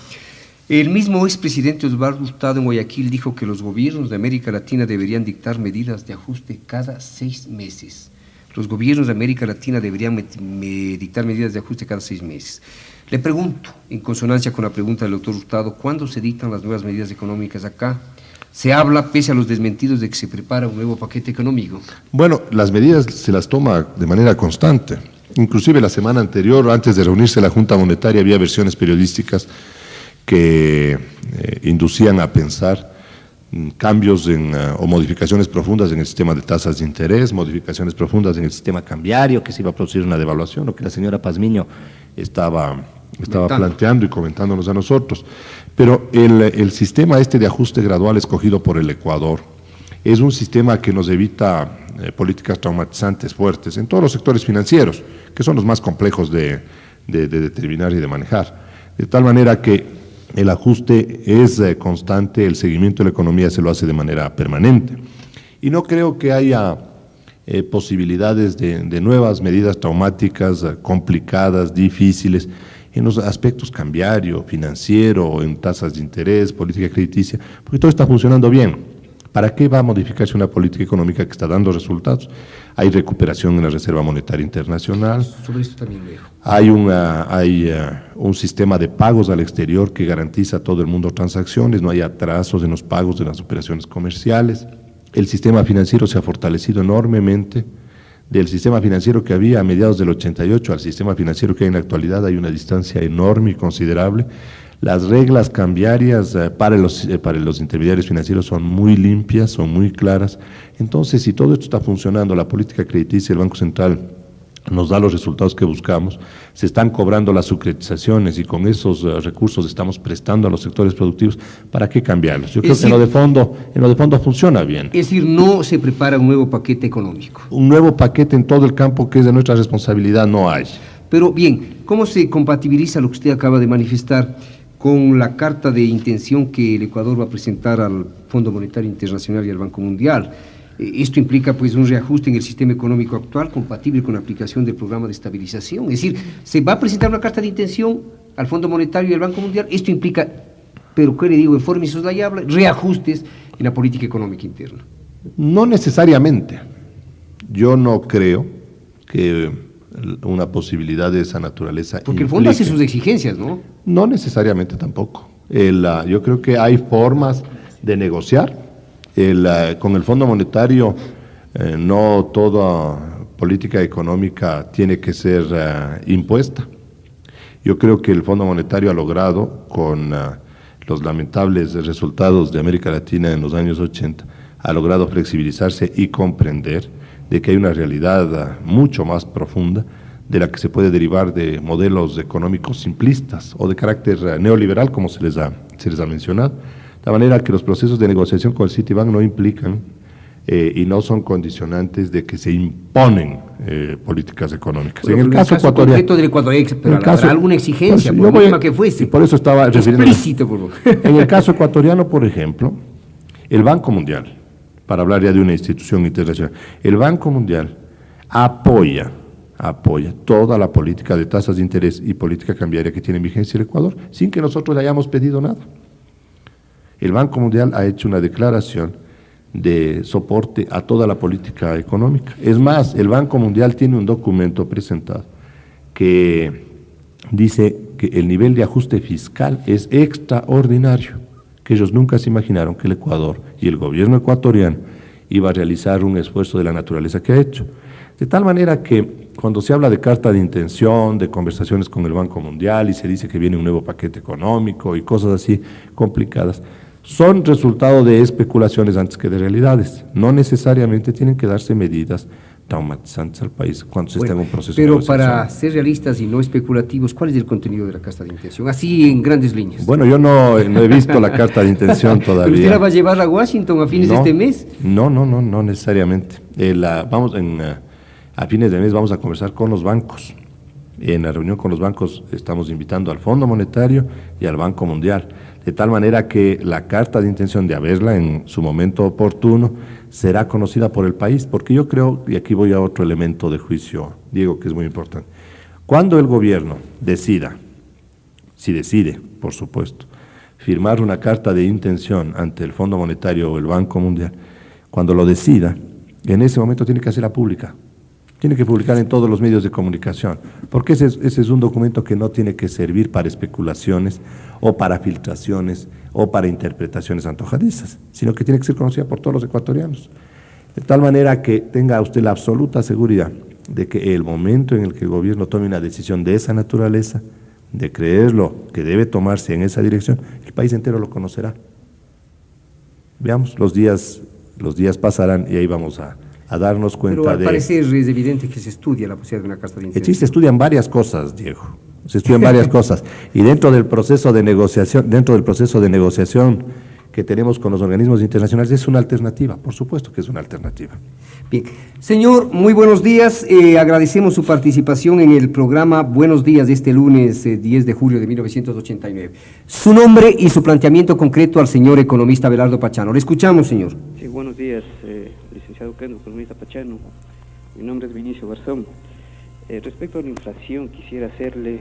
El mismo expresidente Osvaldo Hurtado en Guayaquil dijo que los gobiernos de América Latina deberían dictar medidas de ajuste cada 6 meses. Los gobiernos de América Latina deberían dictar medidas de ajuste cada 6 meses. Le pregunto, en consonancia con la pregunta del doctor Hurtado, ¿cuándo se dictan las nuevas medidas económicas acá? Se habla, pese a los desmentidos, de que se prepara un nuevo paquete económico. Bueno, las medidas se las toma de manera constante. Inclusive la semana anterior, antes de reunirse la Junta Monetaria, había versiones periodísticas que inducían a pensar cambios o modificaciones profundas en el sistema de tasas de interés, modificaciones profundas en el sistema cambiario, que se iba a producir una devaluación, lo que la señora Pazmiño estaba planteando y comentándonos a nosotros. Pero el sistema de ajuste gradual escogido por el Ecuador es un sistema que nos evita políticas traumatizantes fuertes en todos los sectores financieros, que son los más complejos de determinar y de manejar. De tal manera que el ajuste es constante, el seguimiento de la economía se lo hace de manera permanente. Y no creo que haya posibilidades de nuevas medidas traumáticas, complicadas, difíciles, en los aspectos cambiario, financiero, en tasas de interés, política crediticia, porque todo está funcionando bien. ¿Para qué va a modificarse una política económica que está dando resultados? Hay recuperación en la Reserva Monetaria Internacional. Sobre esto también leo. Hay un sistema de pagos al exterior que garantiza a todo el mundo transacciones, no hay atrasos en los pagos de las operaciones comerciales. El sistema financiero se ha fortalecido enormemente. Del sistema financiero que había a mediados del 88 al sistema financiero que hay en la actualidad hay una distancia enorme y considerable. Las reglas cambiarias para los intermediarios financieros son muy limpias, son muy claras. Entonces, si todo esto está funcionando, la política crediticia del Banco Central nos da los resultados que buscamos, se están cobrando las securitizaciones y con esos recursos estamos prestando a los sectores productivos, ¿para qué cambiarlos? Yo creo que en lo de fondo funciona bien. Es decir, no se prepara un nuevo paquete económico. Un nuevo paquete en todo el campo que es de nuestra responsabilidad no hay. Pero bien, ¿cómo se compatibiliza lo que usted acaba de manifestar con la carta de intención que el Ecuador va a presentar al Fondo Monetario Internacional y al Banco Mundial? Esto implica pues un reajuste en el sistema económico actual compatible con la aplicación del programa de estabilización. Es decir, se va a presentar una carta de intención al Fondo Monetario y al Banco Mundial. Esto implica, pero ¿qué le digo? En forma insoslayable, reajustes en la política económica interna. No necesariamente. Yo no creo que una posibilidad de esa naturaleza porque el fondo hace sus exigencias, ¿no? No necesariamente tampoco. Yo creo que hay formas de negociar. Con el Fondo Monetario no toda política económica tiene que ser impuesta. Yo creo que el Fondo Monetario ha logrado, con los lamentables resultados de América Latina en los años 80, ha logrado flexibilizarse y comprender de que hay una realidad mucho más profunda de la que se puede derivar de modelos económicos simplistas o de carácter neoliberal, como se les ha mencionado. De manera que los procesos de negociación con el Citibank no implican y no son condicionantes de que se imponen políticas económicas. Bueno, en el caso concreto del Ecuador, pero habrá alguna exigencia, por mínima que fuese. Por eso estaba refiriéndome. Explícito, por favor. En el caso ecuatoriano, por ejemplo, el Banco Mundial, para hablar ya de una institución internacional, el Banco Mundial apoya toda la política de tasas de interés y política cambiaria que tiene en vigencia el Ecuador, sin que nosotros le hayamos pedido nada. El Banco Mundial ha hecho una declaración de soporte a toda la política económica. Es más, el Banco Mundial tiene un documento presentado que dice que el nivel de ajuste fiscal es extraordinario, que ellos nunca se imaginaron que el Ecuador y el gobierno ecuatoriano iba a realizar un esfuerzo de la naturaleza que ha hecho. De tal manera que cuando se habla de carta de intención, de conversaciones con el Banco Mundial y se dice que viene un nuevo paquete económico y cosas así complicadas, son resultado de especulaciones antes que de realidades. No necesariamente tienen que darse medidas traumatizantes al país cuando se está en un proceso de pero negociación. para ser realistas y no especulativos, ¿cuál es el contenido de la carta de intención? Así en grandes líneas. Bueno, yo no he visto la carta de intención ¿Pero todavía. usted la va a llevar a Washington a fines de este mes? No necesariamente. A fines de mes vamos a conversar con los bancos. En la reunión con los bancos estamos invitando al Fondo Monetario y al Banco Mundial, de tal manera que la carta de intención, de haberla en su momento oportuno, será conocida por el país, porque yo creo, y aquí voy a otro elemento de juicio, Diego, que es muy importante. Cuando el gobierno decida, si decide, por supuesto, firmar una carta de intención ante el Fondo Monetario o el Banco Mundial, cuando lo decida, en ese momento tiene que hacerla pública. Tiene que publicar en todos los medios de comunicación, porque ese es un documento que no tiene que servir para especulaciones o para filtraciones o para interpretaciones antojadizas, sino que tiene que ser conocida por todos los ecuatorianos. De tal manera que tenga usted la absoluta seguridad de que el momento en el que el gobierno tome una decisión de esa naturaleza, de creerlo que debe tomarse en esa dirección, el país entero lo conocerá. Veamos, los días pasarán y ahí vamos a darnos cuenta. Pero al parecer es evidente que se estudia la posibilidad de una carta de intención. Sí, se estudian varias cosas, Diego. Se estudian varias cosas. Y dentro del proceso de negociación que tenemos con los organismos internacionales, es una alternativa, por supuesto que es una alternativa. Bien. Señor, muy buenos días. Agradecemos su participación en el programa Buenos Días de este lunes 10 de julio de 1989. Su nombre y su planteamiento concreto al señor economista Abelardo Pachano. Le escuchamos, señor. Sí, buenos días, licenciado economista Pachano. Mi nombre es Vinicio Garzón. Respecto a la inflación, quisiera hacerle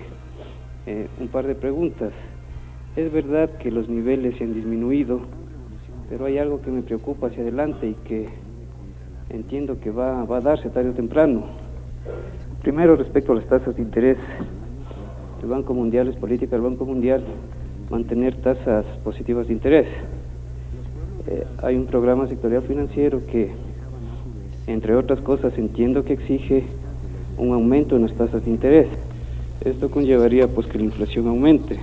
un par de preguntas. Es verdad que los niveles se han disminuido, pero hay algo que me preocupa hacia adelante y que entiendo que va a darse tarde o temprano. Primero, respecto a las tasas de interés. El Banco Mundial, es política del Banco Mundial mantener tasas positivas de interés. Hay un programa sectorial financiero que, entre otras cosas, entiendo que exige un aumento en las tasas de interés. Esto conllevaría pues que la inflación aumente.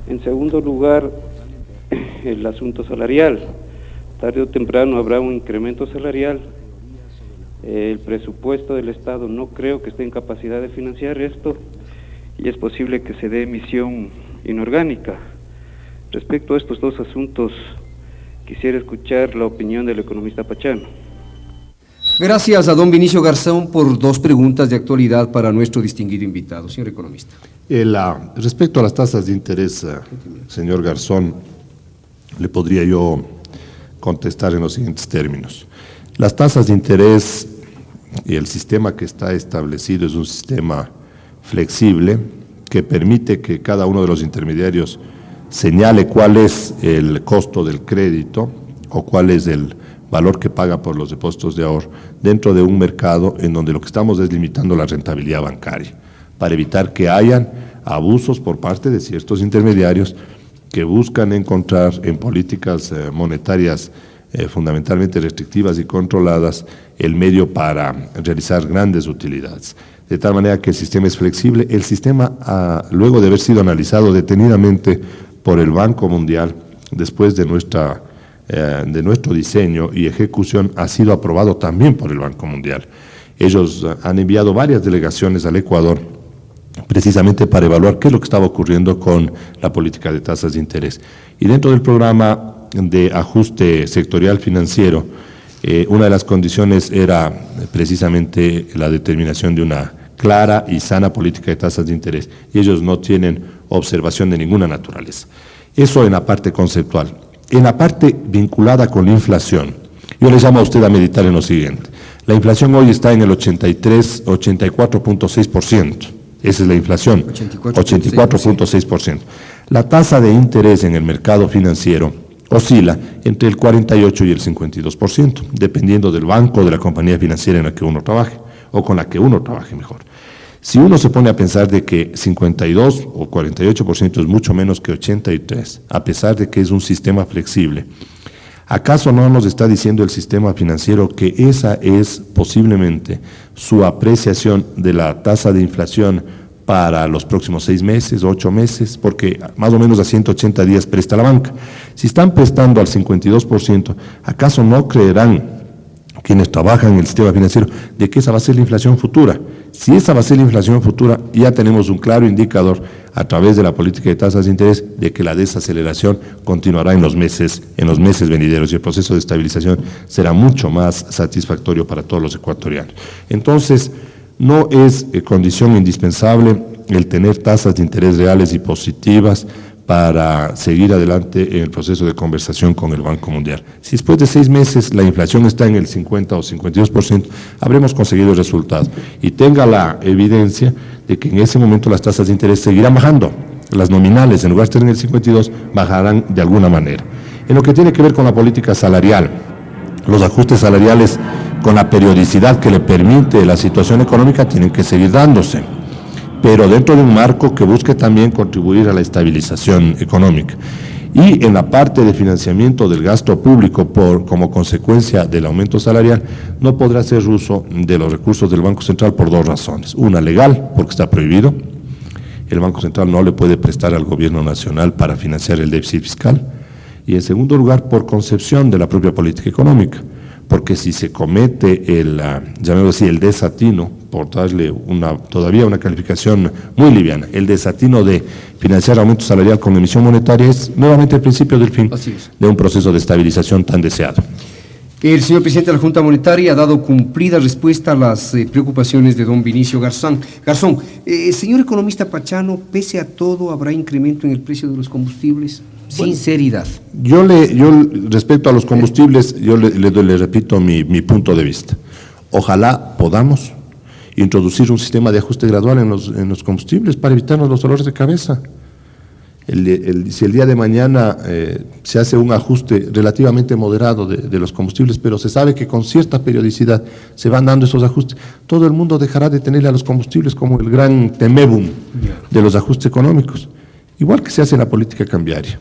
En segundo lugar, el asunto salarial. Tarde o temprano habrá un incremento salarial. El presupuesto del Estado no creo que esté en capacidad de financiar esto y es posible que se dé emisión inorgánica. Respecto a estos dos asuntos, quisiera escuchar la opinión del economista Pachano. Gracias a don Vinicio Garzón por dos preguntas de actualidad para nuestro distinguido invitado. Señor economista. Respecto a las tasas de interés, señor Garzón, le podría yo contestar en los siguientes términos. Las tasas de interés y el sistema que está establecido es un sistema flexible que permite que cada uno de los intermediarios señale cuál es el costo del crédito o cuál es el valor que paga por los depósitos de ahorro dentro de un mercado en donde lo que estamos es limitando la rentabilidad bancaria para evitar que hayan abusos por parte de ciertos intermediarios que buscan encontrar en políticas monetarias fundamentalmente restrictivas y controladas el medio para realizar grandes utilidades. De tal manera que el sistema es flexible. El sistema, luego de haber sido analizado detenidamente por el Banco Mundial, después de nuestro diseño y ejecución, ha sido aprobado también por el Banco Mundial. Ellos han enviado varias delegaciones al Ecuador precisamente para evaluar qué es lo que estaba ocurriendo con la política de tasas de interés. Y dentro del programa de ajuste sectorial financiero, una de las condiciones era precisamente la determinación de una clara y sana política de tasas de interés, y ellos no tienen observación de ninguna naturaleza. Eso en la parte conceptual. En la parte vinculada con la inflación, yo les llamo a usted a meditar en lo siguiente. La inflación hoy está en el 84.6%. Esa es la inflación, 84.6%. La tasa de interés en el mercado financiero oscila entre el 48 y el 52%, dependiendo del banco o de la compañía financiera en la que uno trabaje, o con la que uno trabaje mejor. Si uno se pone a pensar de que 52 o 48% es mucho menos que 83, a pesar de que es un sistema flexible, ¿acaso no nos está diciendo el sistema financiero que esa es posiblemente su apreciación de la tasa de inflación para los próximos 6 meses, 8 meses? Porque más o menos a 180 días presta la banca. Si están prestando al 52%, ¿acaso no creerán quienes trabajan en el sistema financiero, de que esa va a ser la inflación futura. Si esa va a ser la inflación futura, ya tenemos un claro indicador a través de la política de tasas de interés de que la desaceleración continuará en los meses venideros y el proceso de estabilización será mucho más satisfactorio para todos los ecuatorianos. Entonces, no es condición indispensable el tener tasas de interés reales y positivas para seguir adelante en el proceso de conversación con el Banco Mundial. Si después de 6 meses la inflación está en el 50 o 52%, habremos conseguido resultados. Y tenga la evidencia de que en ese momento las tasas de interés seguirán bajando. Las nominales, en lugar de estar en el 52, bajarán de alguna manera. En lo que tiene que ver con la política salarial, los ajustes salariales con la periodicidad que le permite la situación económica tienen que seguir dándose, pero dentro de un marco que busque también contribuir a la estabilización económica. Y en la parte de financiamiento del gasto público como consecuencia del aumento salarial, no podrá hacer uso de los recursos del Banco Central por 2 razones. Una, legal, porque está prohibido. El Banco Central no le puede prestar al gobierno nacional para financiar el déficit fiscal. Y en segundo lugar, por concepción de la propia política económica, porque si se comete el desatino, por darle todavía una calificación muy liviana, el desatino de financiar aumento salarial con emisión monetaria, es nuevamente el principio del fin de un proceso de estabilización tan deseado. El señor presidente de la Junta Monetaria ha dado cumplida respuesta a las preocupaciones de don Vinicio Garzón. Señor economista Pachano, pese a todo, ¿habrá incremento en el precio de los combustibles? Sinceridad. Yo respecto a los combustibles, yo le repito mi punto de vista. Ojalá podamos introducir un sistema de ajuste gradual en los combustibles para evitarnos los dolores de cabeza. Si el día de mañana se hace un ajuste relativamente moderado de los combustibles, pero se sabe que con cierta periodicidad se van dando esos ajustes, todo el mundo dejará de tenerle a los combustibles como el gran temebum de los ajustes económicos, igual que se hace en la política cambiaria.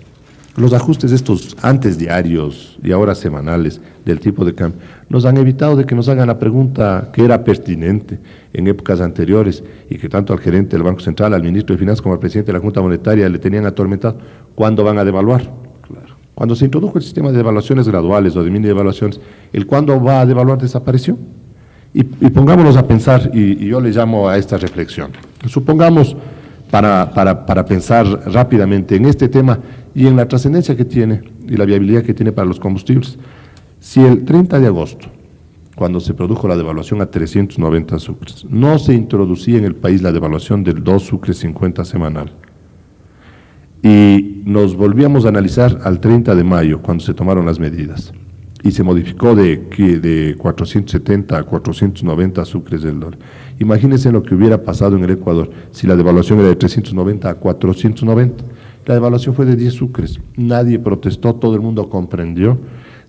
Los ajustes estos antes diarios y ahora semanales del tipo de cambio nos han evitado de que nos hagan la pregunta que era pertinente en épocas anteriores y que tanto al gerente del Banco Central, al ministro de Finanzas como al presidente de la Junta Monetaria le tenían atormentado. ¿Cuándo van a devaluar? Claro. Cuando se introdujo el sistema de devaluaciones graduales o de mini devaluaciones, el cuándo va a devaluar desapareció. Y pongámonos a pensar, y yo le llamo a esta reflexión. Supongamos, para pensar rápidamente en este tema y en la trascendencia que tiene y la viabilidad que tiene para los combustibles. Si el 30 de agosto, cuando se produjo la devaluación a 390 sucres, no se introducía en el país la devaluación del 2 sucres 50 semanal, y nos volvíamos a analizar al 30 de mayo, cuando se tomaron las medidas, y se modificó de 470 a 490 sucres del dólar. Imagínense lo que hubiera pasado en el Ecuador si la devaluación era de 390 a 490. La devaluación fue de 10 sucres. Nadie protestó, todo el mundo comprendió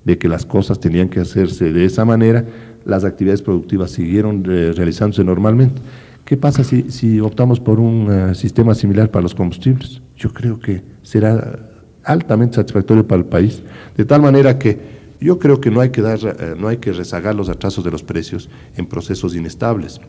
de que las cosas tenían que hacerse de esa manera. Las actividades productivas siguieron realizándose normalmente. ¿Qué pasa si optamos por un sistema similar para los combustibles? Yo creo que será altamente satisfactorio para el país, de tal manera que yo creo que no hay que rezagar los atrasos de los precios en procesos inestables,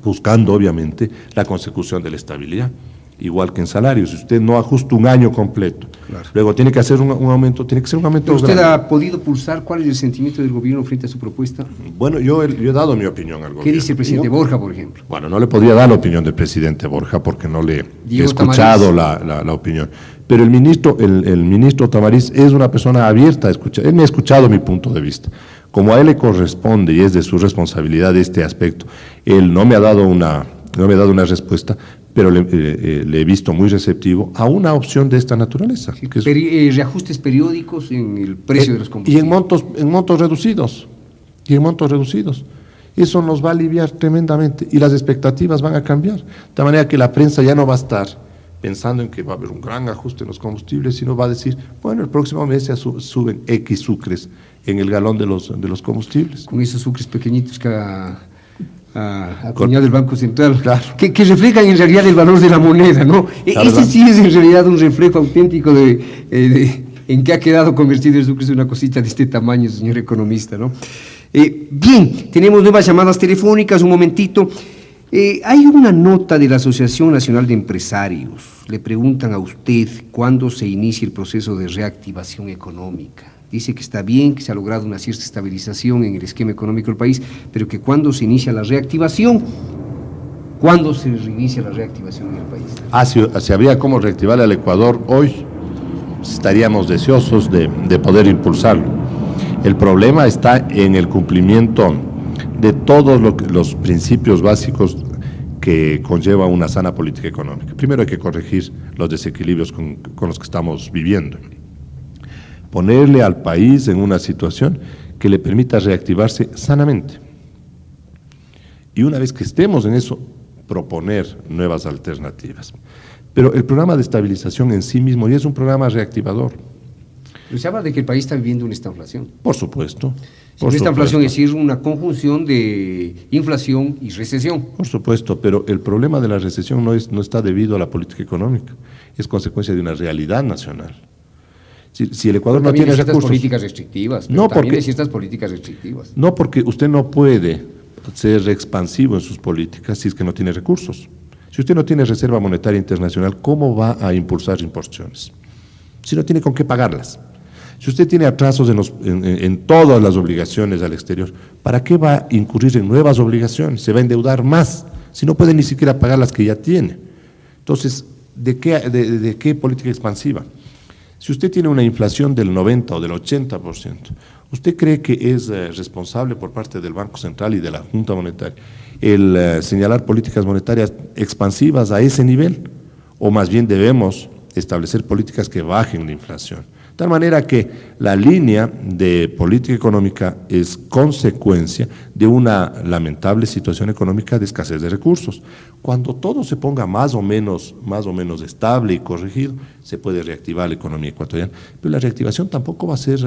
buscando obviamente la consecución de la estabilidad, igual que en salarios. Si usted no ajusta un año completo, claro, luego tiene que hacer un aumento, tiene que ser un aumento ¿Pero usted grande. ha podido pulsar cuál es el sentimiento del gobierno frente a su propuesta? Bueno, yo he dado mi opinión al gobierno. ¿Qué dice el presidente Borja, por ejemplo? Bueno, no le podría dar la opinión del presidente Borja porque no le he escuchado la opinión. Pero el ministro Tamariz es una persona abierta a escuchar. Él me ha escuchado mi punto de vista. Como a él le corresponde y es de su responsabilidad este aspecto, él no me ha dado una respuesta, pero le he visto muy receptivo a una opción de esta naturaleza. Que es, reajustes periódicos en el precio de los combustibles. Y en montos reducidos. Eso nos va a aliviar tremendamente y las expectativas van a cambiar. De tal manera que la prensa ya no va a estar pensando en que va a haber un gran ajuste en los combustibles, sino va a decir, bueno, el próximo mes ya suben X sucres en el galón de los combustibles. Con esos sucres pequeñitos que ha acuñado el Banco Central, claro, que reflejan en realidad el valor de la moneda, ¿no? Ese sí es en realidad un reflejo auténtico de en qué ha quedado convertido el sucre. Es una cosita de este tamaño, señor economista, ¿no? Bien, tenemos nuevas llamadas telefónicas, un momentito. Hay una nota de la Asociación Nacional de Empresarios. Le preguntan a usted cuándo se inicia el proceso de reactivación económica. dice que está bien, que se ha logrado una cierta estabilización en el esquema económico del país, pero que cuando se inicia la reactivación, ¿cuándo se reinicia la reactivación en el país? Si habría cómo reactivar al Ecuador hoy, estaríamos deseosos de poder impulsarlo. El problema está en el cumplimiento de todos los principios básicos que conlleva una sana política económica. Primero hay que corregir los desequilibrios con los que estamos viviendo. Ponerle al país en una situación que le permita reactivarse sanamente. Y una vez que estemos en eso, proponer nuevas alternativas. Pero el programa de estabilización en sí mismo ya es un programa reactivador. Pero se habla de que el país está viviendo una estanflación. Por supuesto. Esta inflación es decir, una conjunción de inflación y recesión. Por supuesto, pero el problema de la recesión no está debido a la política económica, es consecuencia de una realidad nacional. Si el Ecuador no tiene recursos... políticas restrictivas, no, también de ciertas políticas restrictivas. No, porque usted no puede ser expansivo en sus políticas si es que no tiene recursos. Si usted no tiene reserva monetaria internacional, ¿cómo va a impulsar importaciones? Si no tiene con qué pagarlas. Si usted tiene atrasos en todas las obligaciones al exterior, ¿para qué va a incurrir en nuevas obligaciones? Se va a endeudar más, si no puede ni siquiera pagar las que ya tiene. Entonces, ¿de qué política expansiva? Si usted tiene una inflación del 90 o del 80%, ¿usted cree que es responsable por parte del Banco Central y de la Junta Monetaria el señalar políticas monetarias expansivas a ese nivel? ¿O más bien debemos establecer políticas que bajen la inflación? De tal manera que la línea de política económica es consecuencia de una lamentable situación económica de escasez de recursos. Cuando todo se ponga más o menos estable y corregido, se puede reactivar la economía ecuatoriana. Pero la reactivación tampoco va a ser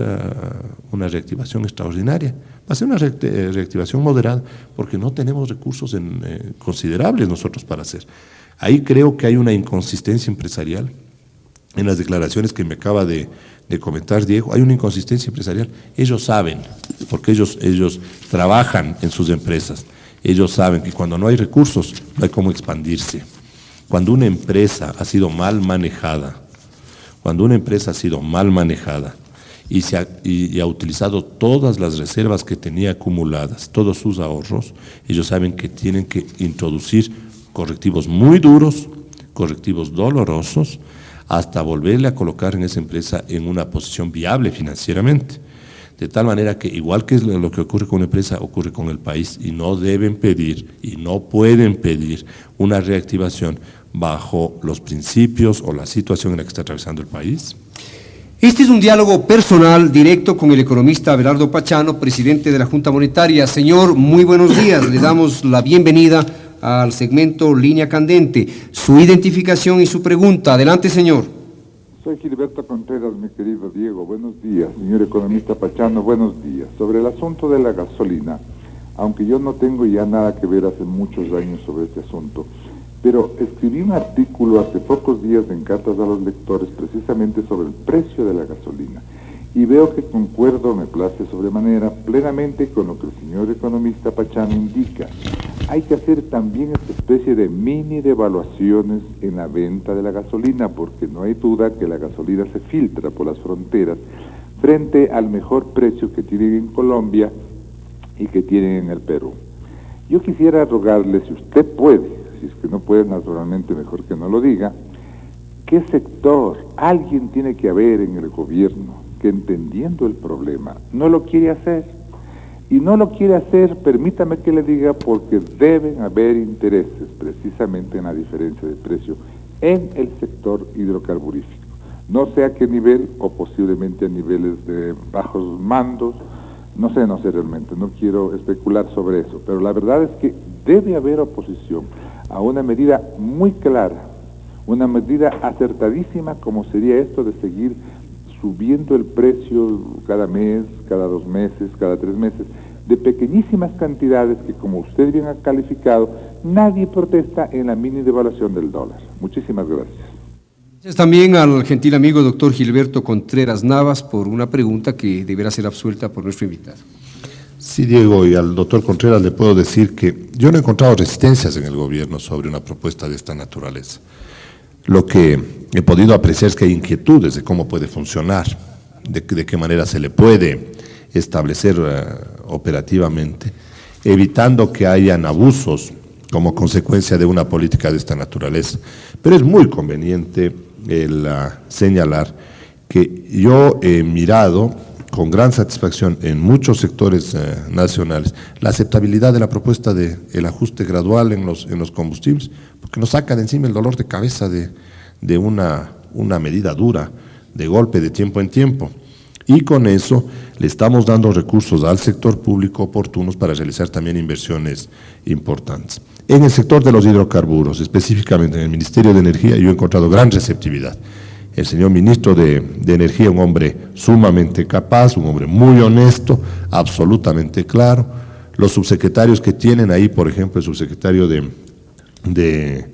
una reactivación extraordinaria, va a ser una reactivación moderada, porque no tenemos recursos considerables nosotros para hacer. Ahí creo que hay una inconsistencia empresarial. En las declaraciones que me acaba de comentar Diego, hay una inconsistencia empresarial. Ellos saben, porque ellos trabajan en sus empresas, ellos saben que cuando no hay recursos no hay cómo expandirse. Cuando una empresa ha sido mal manejada, y ha utilizado todas las reservas que tenía acumuladas, todos sus ahorros, ellos saben que tienen que introducir correctivos muy duros, correctivos dolorosos, hasta volverle a colocar en esa empresa en una posición viable financieramente. De tal manera que, igual que es lo que ocurre con una empresa, ocurre con el país, y no deben pedir y no pueden pedir una reactivación bajo los principios o la situación en la que está atravesando el país. Este es un diálogo personal directo con el economista Abelardo Pachano, presidente de la Junta Monetaria. Señor, muy buenos días. Le damos la bienvenida al segmento Línea Candente. Su identificación y su pregunta. Adelante, señor. Soy Gilberto Contreras, mi querido Diego. Buenos días, señor economista Pachano. Buenos días. Sobre el asunto de la gasolina, aunque yo no tengo ya nada que ver hace muchos años sobre este asunto, pero escribí un artículo hace pocos días en Cartas a los Lectores precisamente sobre el precio de la gasolina. Y veo que concuerdo, me place sobremanera, plenamente con lo que el señor economista Pachano indica. Hay que hacer también esta especie de mini devaluaciones en la venta de la gasolina, porque no hay duda que la gasolina se filtra por las fronteras frente al mejor precio que tienen en Colombia y que tienen en el Perú. Yo quisiera rogarle, si usted puede, si es que no puede, naturalmente mejor que no lo diga, ¿qué sector alguien tiene que haber en el gobierno que, entendiendo el problema, no lo quiere hacer? Y no lo quiere hacer, permítame que le diga, porque deben haber intereses precisamente en la diferencia de precio en el sector hidrocarburífico. No sé a qué nivel, o posiblemente a niveles de bajos mandos, no sé realmente, no quiero especular sobre eso, pero la verdad es que debe haber oposición a una medida muy clara, una medida acertadísima, como sería esto de seguir subiendo el precio cada mes, cada 2 meses, cada 3 meses, de pequeñísimas cantidades que, como usted bien ha calificado, nadie protesta en la mini devaluación del dólar. Muchísimas gracias. Gracias también al gentil amigo doctor Gilberto Contreras Navas por una pregunta que deberá ser absuelta por nuestro invitado. Sí, Diego, y al doctor Contreras le puedo decir que yo no he encontrado resistencias en el gobierno sobre una propuesta de esta naturaleza. Lo que he podido apreciar es que hay inquietudes de cómo puede funcionar. de qué manera se le puede establecer operativamente, evitando que hayan abusos como consecuencia de una política de esta naturaleza. Pero es muy conveniente señalar que yo he mirado con gran satisfacción en muchos sectores nacionales la aceptabilidad de la propuesta del ajuste gradual en los combustibles, porque nos saca de encima el dolor de cabeza de una medida dura, de golpe, de tiempo en tiempo. Y con eso le estamos dando recursos al sector público oportunos para realizar también inversiones importantes. En el sector de los hidrocarburos, específicamente en el Ministerio de Energía, yo he encontrado gran receptividad. El señor ministro de Energía, un hombre sumamente capaz, un hombre muy honesto, absolutamente claro. Los subsecretarios que tienen ahí, por ejemplo, el subsecretario de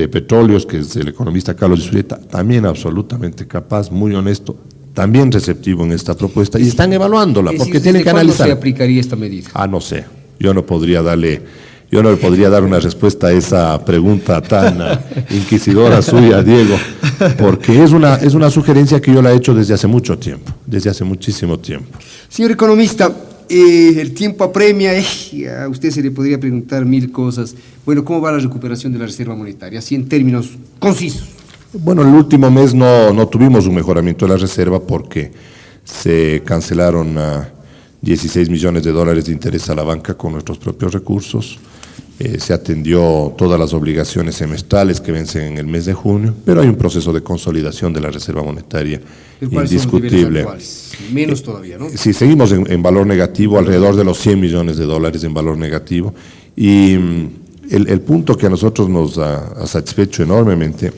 Petróleos, que es el economista Carlos Isurrieta, también absolutamente capaz, muy honesto, también receptivo en esta propuesta, y están evaluándola, porque tienen que analizar. ¿Cuándo se aplicaría esta medida? No sé, yo no le podría dar una respuesta a esa pregunta tan inquisidora suya, Diego, porque es una sugerencia que yo la he hecho desde hace mucho tiempo, desde hace muchísimo tiempo. Señor economista, el tiempo apremia, a usted se le podría preguntar mil cosas. Bueno, ¿cómo va la recuperación de la reserva monetaria? Así en términos concisos. Bueno, el último mes no tuvimos un mejoramiento de la reserva porque se cancelaron 16 millones de dólares de interés a la banca con nuestros propios recursos. Se atendió todas las obligaciones semestrales que vencen en el mes de junio, pero hay un proceso de consolidación de la reserva monetaria indiscutible. Menos todavía, ¿no? Sí, seguimos en valor negativo, alrededor de los 100 millones de dólares en valor negativo. Y el punto que a nosotros nos ha satisfecho enormemente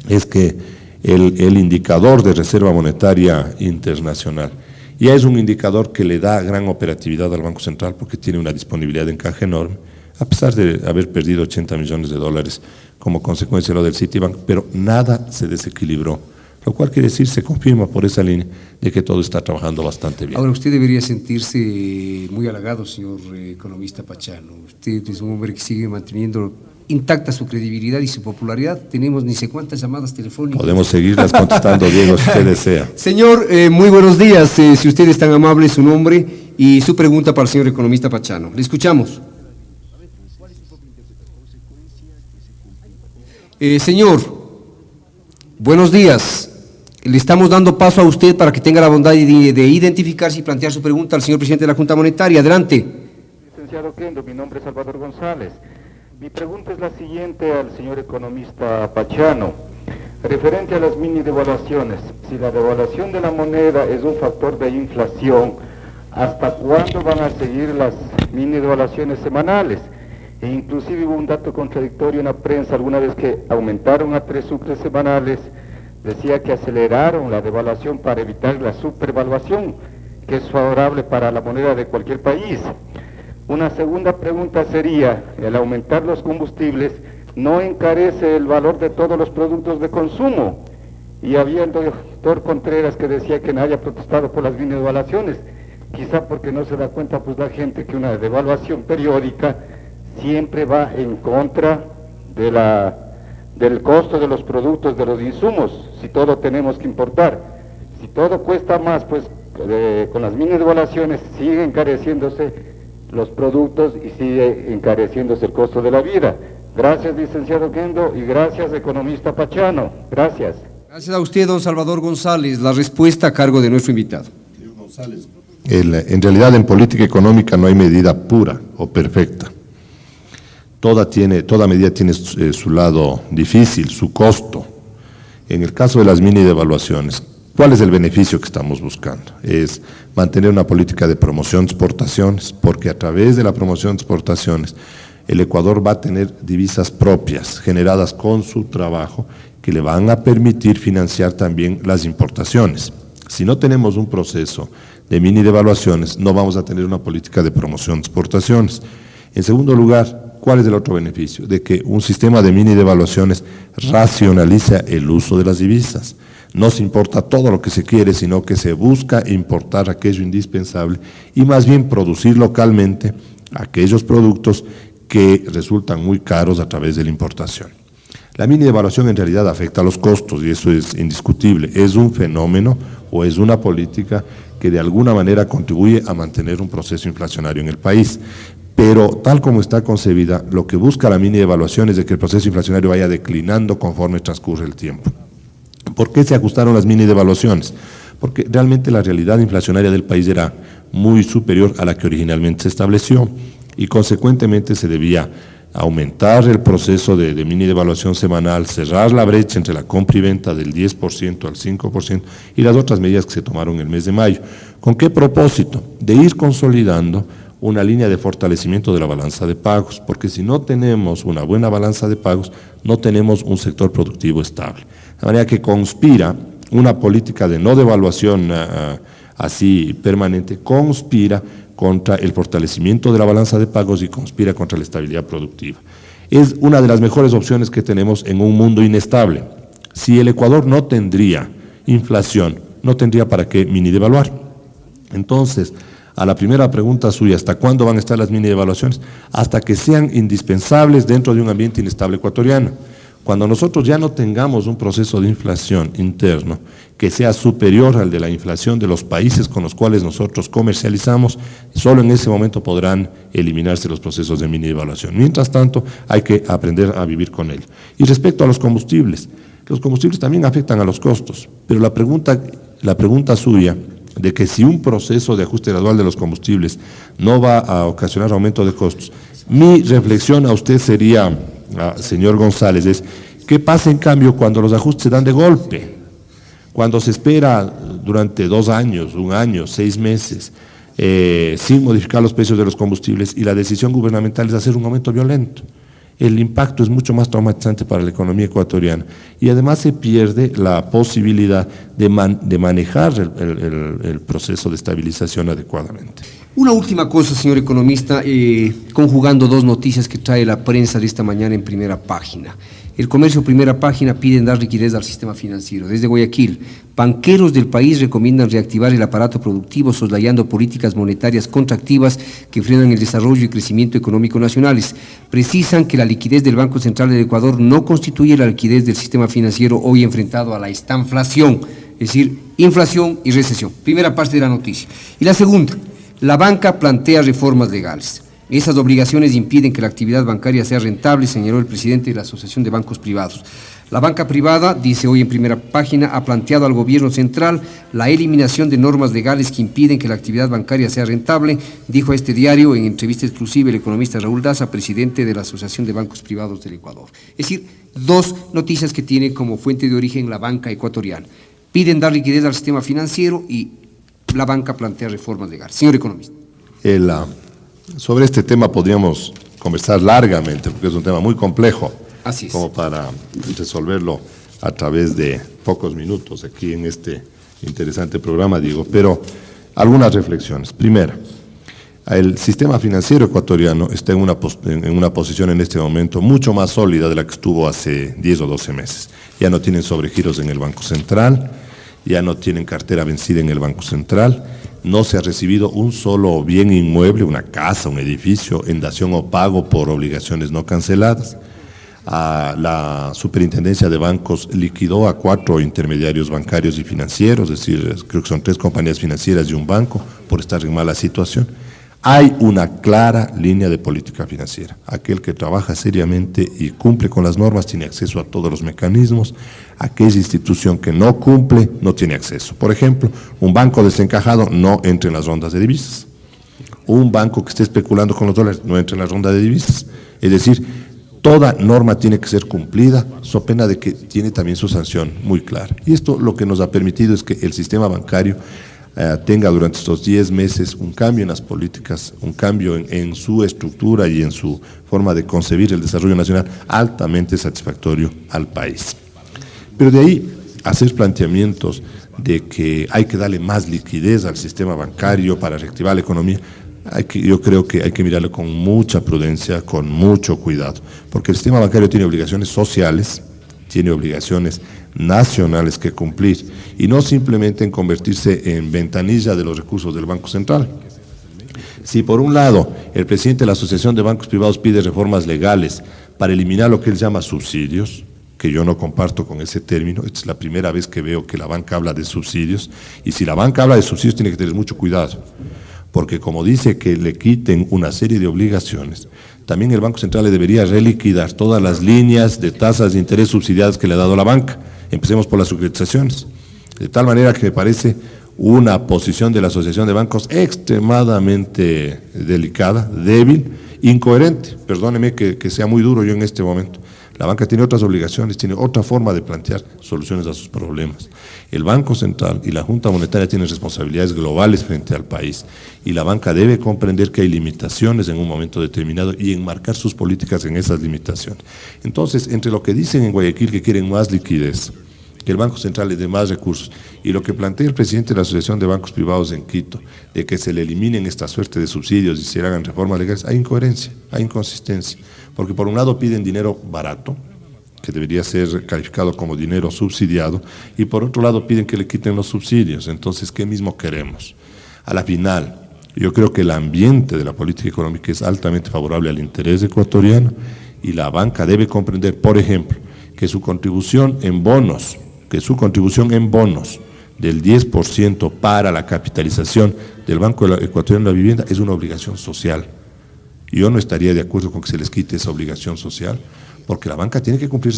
es que el indicador de reserva monetaria internacional ya es un indicador que le da gran operatividad al Banco Central porque tiene una disponibilidad de encaje enorme, a pesar de haber perdido 80 millones de dólares como consecuencia de lo del Citibank, pero nada se desequilibró, lo cual quiere decir, se confirma por esa línea de que todo está trabajando bastante bien. Ahora, usted debería sentirse muy halagado, señor economista Pachano. Usted es un hombre que sigue manteniendo intacta su credibilidad y su popularidad. Tenemos ni sé cuántas llamadas telefónicas. Podemos seguirlas contestando, Diego, si usted desea. Señor, muy buenos días. Si usted es tan amable, su nombre y su pregunta para el señor economista Pachano. Le escuchamos. Señor, buenos días. Le estamos dando paso a usted para que tenga la bondad de identificarse y plantear su pregunta al señor presidente de la Junta Monetaria. Adelante. Licenciado Kendo, mi nombre es Salvador González. Mi pregunta es la siguiente al señor economista Pachano. Referente a las mini devaluaciones, si la devaluación de la moneda es un factor de inflación, ¿hasta cuándo van a seguir las mini devaluaciones semanales? E inclusive hubo un dato contradictorio en la prensa alguna vez que aumentaron a 3 sucres semanales, decía que aceleraron la devaluación para evitar la supervaluación, que es favorable para la moneda de cualquier país. Una segunda pregunta sería, el aumentar los combustibles no encarece el valor de todos los productos de consumo. Y había el doctor Contreras que decía que nadie ha protestado por las mini devaluaciones, quizá porque no se da cuenta pues la gente que una devaluación periódica siempre va en contra del costo de los productos, de los insumos, si todo tenemos que importar. Si todo cuesta más, pues con las mini devaluaciones sigue encareciéndose los productos y sigue encareciéndose el costo de la vida. Gracias, licenciado Kendo, y gracias, economista Pachano. Gracias. Gracias a usted, don Salvador González. La respuesta a cargo de nuestro invitado. Señor González, en realidad en política económica no hay medida pura o perfecta. Toda medida tiene su lado difícil, su costo. En el caso de las mini devaluaciones, ¿cuál es el beneficio que estamos buscando? Es mantener una política de promoción de exportaciones, porque a través de la promoción de exportaciones el Ecuador va a tener divisas propias generadas con su trabajo que le van a permitir financiar también las importaciones. Si no tenemos un proceso de mini devaluaciones, no vamos a tener una política de promoción de exportaciones. En segundo lugar, ¿cuál es el otro beneficio? De que un sistema de mini devaluaciones racionaliza el uso de las divisas. No se importa todo lo que se quiere, sino que se busca importar aquello indispensable y más bien producir localmente aquellos productos que resultan muy caros a través de la importación. La mini devaluación en realidad afecta a los costos y eso es indiscutible. Es un fenómeno o es una política que de alguna manera contribuye a mantener un proceso inflacionario en el país. Pero tal como está concebida, lo que busca la mini devaluación es de que el proceso inflacionario vaya declinando conforme transcurre el tiempo. ¿Por qué se ajustaron las mini devaluaciones? Porque realmente la realidad inflacionaria del país era muy superior a la que originalmente se estableció y consecuentemente se debía aumentar el proceso de mini devaluación semanal, cerrar la brecha entre la compra y venta del 10% al 5% y las otras medidas que se tomaron el mes de mayo. ¿Con qué propósito? De ir consolidando una línea de fortalecimiento de la balanza de pagos, porque si no tenemos una buena balanza de pagos, no tenemos un sector productivo estable. De manera que conspira una política de no devaluación así permanente, conspira contra el fortalecimiento de la balanza de pagos y conspira contra la estabilidad productiva. Es una de las mejores opciones que tenemos en un mundo inestable. Si el Ecuador no tendría inflación, no tendría para qué mini devaluar. Entonces, a la primera pregunta suya, ¿hasta cuándo van a estar las mini devaluaciones? Hasta que sean indispensables dentro de un ambiente inestable ecuatoriano. Cuando nosotros ya no tengamos un proceso de inflación interno que sea superior al de la inflación de los países con los cuales nosotros comercializamos, solo en ese momento podrán eliminarse los procesos de mini devaluación. Mientras tanto, hay que aprender a vivir con ello. Y respecto a los combustibles también afectan a los costos, pero la pregunta suya de que si un proceso de ajuste gradual de los combustibles no va a ocasionar aumento de costos, mi reflexión a usted sería, señor González, es ¿qué pasa en cambio cuando los ajustes se dan de golpe? Cuando se espera durante 2 años, 1 año, 6 meses, sin modificar los precios de los combustibles y la decisión gubernamental es hacer un aumento violento. El impacto es mucho más traumatizante para la economía ecuatoriana y además se pierde la posibilidad de manejar el proceso de estabilización adecuadamente. Una última cosa, señor economista, conjugando 2 noticias que trae la prensa de esta mañana en primera página. El Comercio, primera página, piden dar liquidez al sistema financiero. Desde Guayaquil, banqueros del país recomiendan reactivar el aparato productivo soslayando políticas monetarias contractivas que frenan el desarrollo y crecimiento económico nacionales. Precisan que la liquidez del Banco Central del Ecuador no constituye la liquidez del sistema financiero hoy enfrentado a la estanflación, es decir, inflación y recesión. Primera parte de la noticia. Y la segunda, la banca plantea reformas legales. Esas obligaciones impiden que la actividad bancaria sea rentable, señaló el presidente de la Asociación de Bancos Privados. La banca privada, dice hoy en primera página, ha planteado al gobierno central la eliminación de normas legales que impiden que la actividad bancaria sea rentable, dijo a este diario en entrevista exclusiva el economista Raúl Daza, presidente de la Asociación de Bancos Privados del Ecuador. Es decir, 2 noticias que tiene como fuente de origen la banca ecuatoriana. Piden dar liquidez al sistema financiero y la banca plantea reformas legales. Señor economista. Sobre este tema podríamos conversar largamente, porque es un tema muy complejo. Así es. Como para resolverlo a través de pocos minutos aquí en este interesante programa, digo. Pero algunas reflexiones. Primera, el sistema financiero ecuatoriano está en una posición en este momento mucho más sólida de la que estuvo hace 10 o 12 meses. Ya no tienen sobregiros en el Banco Central, ya no tienen cartera vencida en el Banco Central, no se ha recibido un solo bien inmueble, una casa, un edificio, en dación o pago por obligaciones no canceladas. La Superintendencia de Bancos liquidó a 4 intermediarios bancarios y financieros, es decir, creo que son 3 compañías financieras y un banco, por estar en mala situación. Hay una clara línea de política financiera. Aquel que trabaja seriamente y cumple con las normas tiene acceso a todos los mecanismos. Aquella institución que no cumple no tiene acceso. Por ejemplo, un banco desencajado no entra en las rondas de divisas. Un banco que esté especulando con los dólares no entra en la ronda de divisas. Es decir, toda norma tiene que ser cumplida, so pena de que tiene también su sanción muy clara. Y esto lo que nos ha permitido es que el sistema bancario tenga durante estos 10 meses un cambio en las políticas, un cambio en su estructura y en su forma de concebir el desarrollo nacional altamente satisfactorio al país. Pero de ahí hacer planteamientos de que hay que darle más liquidez al sistema bancario para reactivar la economía, yo creo que hay que mirarlo con mucha prudencia, con mucho cuidado, porque el sistema bancario tiene obligaciones sociales, tiene obligaciones nacionales que cumplir y no simplemente en convertirse en ventanilla de los recursos del Banco Central. Si por un lado el presidente de la Asociación de Bancos Privados pide reformas legales para eliminar lo que él llama subsidios, que yo no comparto con ese término. Esta es la primera vez que veo que la banca habla de subsidios, y si la banca habla de subsidios tiene que tener mucho cuidado, porque como dice que le quiten una serie de obligaciones, también el Banco Central le debería reliquidar todas las líneas de tasas de interés subsidiadas que le ha dado la banca. Empecemos por las securitizaciones, de tal manera que me parece una posición de la Asociación de Bancos extremadamente delicada, débil, incoherente. Perdóneme que sea muy duro yo en este momento. La banca tiene otras obligaciones, tiene otra forma de plantear soluciones a sus problemas. El Banco Central y la Junta Monetaria tienen responsabilidades globales frente al país, y la banca debe comprender que hay limitaciones en un momento determinado y enmarcar sus políticas en esas limitaciones. Entonces, entre lo que dicen en Guayaquil que quieren más liquidez, que el Banco Central les dé más recursos, y lo que plantea el presidente de la Asociación de Bancos Privados en Quito, de que se le eliminen esta suerte de subsidios y se hagan reformas legales, hay incoherencia, hay inconsistencia, porque por un lado piden dinero barato, que debería ser calificado como dinero subsidiado, y por otro lado piden que le quiten los subsidios. Entonces, ¿qué mismo queremos? A la final, yo creo que el ambiente de la política económica es altamente favorable al interés ecuatoriano, y la banca debe comprender, por ejemplo, que su contribución en bonos del 10% para la capitalización del Banco Ecuatoriano de la Vivienda es una obligación social. Yo no estaría de acuerdo con que se les quite esa obligación social, porque la banca tiene que cumplir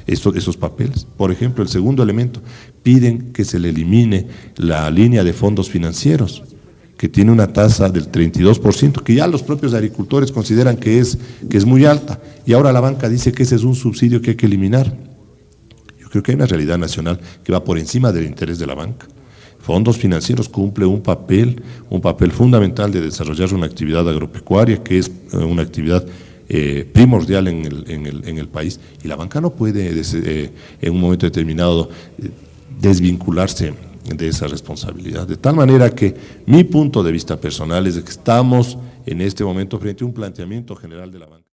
esos papeles. Por ejemplo, el segundo elemento, piden que se le elimine la línea de fondos financieros, que tiene una tasa del 32%, que ya los propios agricultores consideran que es muy alta, y ahora la banca dice que ese es un subsidio que hay que eliminar. Yo creo que hay una realidad nacional que va por encima del interés de la banca. Fondos financieros cumple un papel fundamental de desarrollar una actividad agropecuaria, que es una actividad primordial en el país, y la banca no puede en un momento determinado desvincularse de esa responsabilidad. De tal manera que mi punto de vista personal es de que estamos en este momento frente a un planteamiento general de la banca.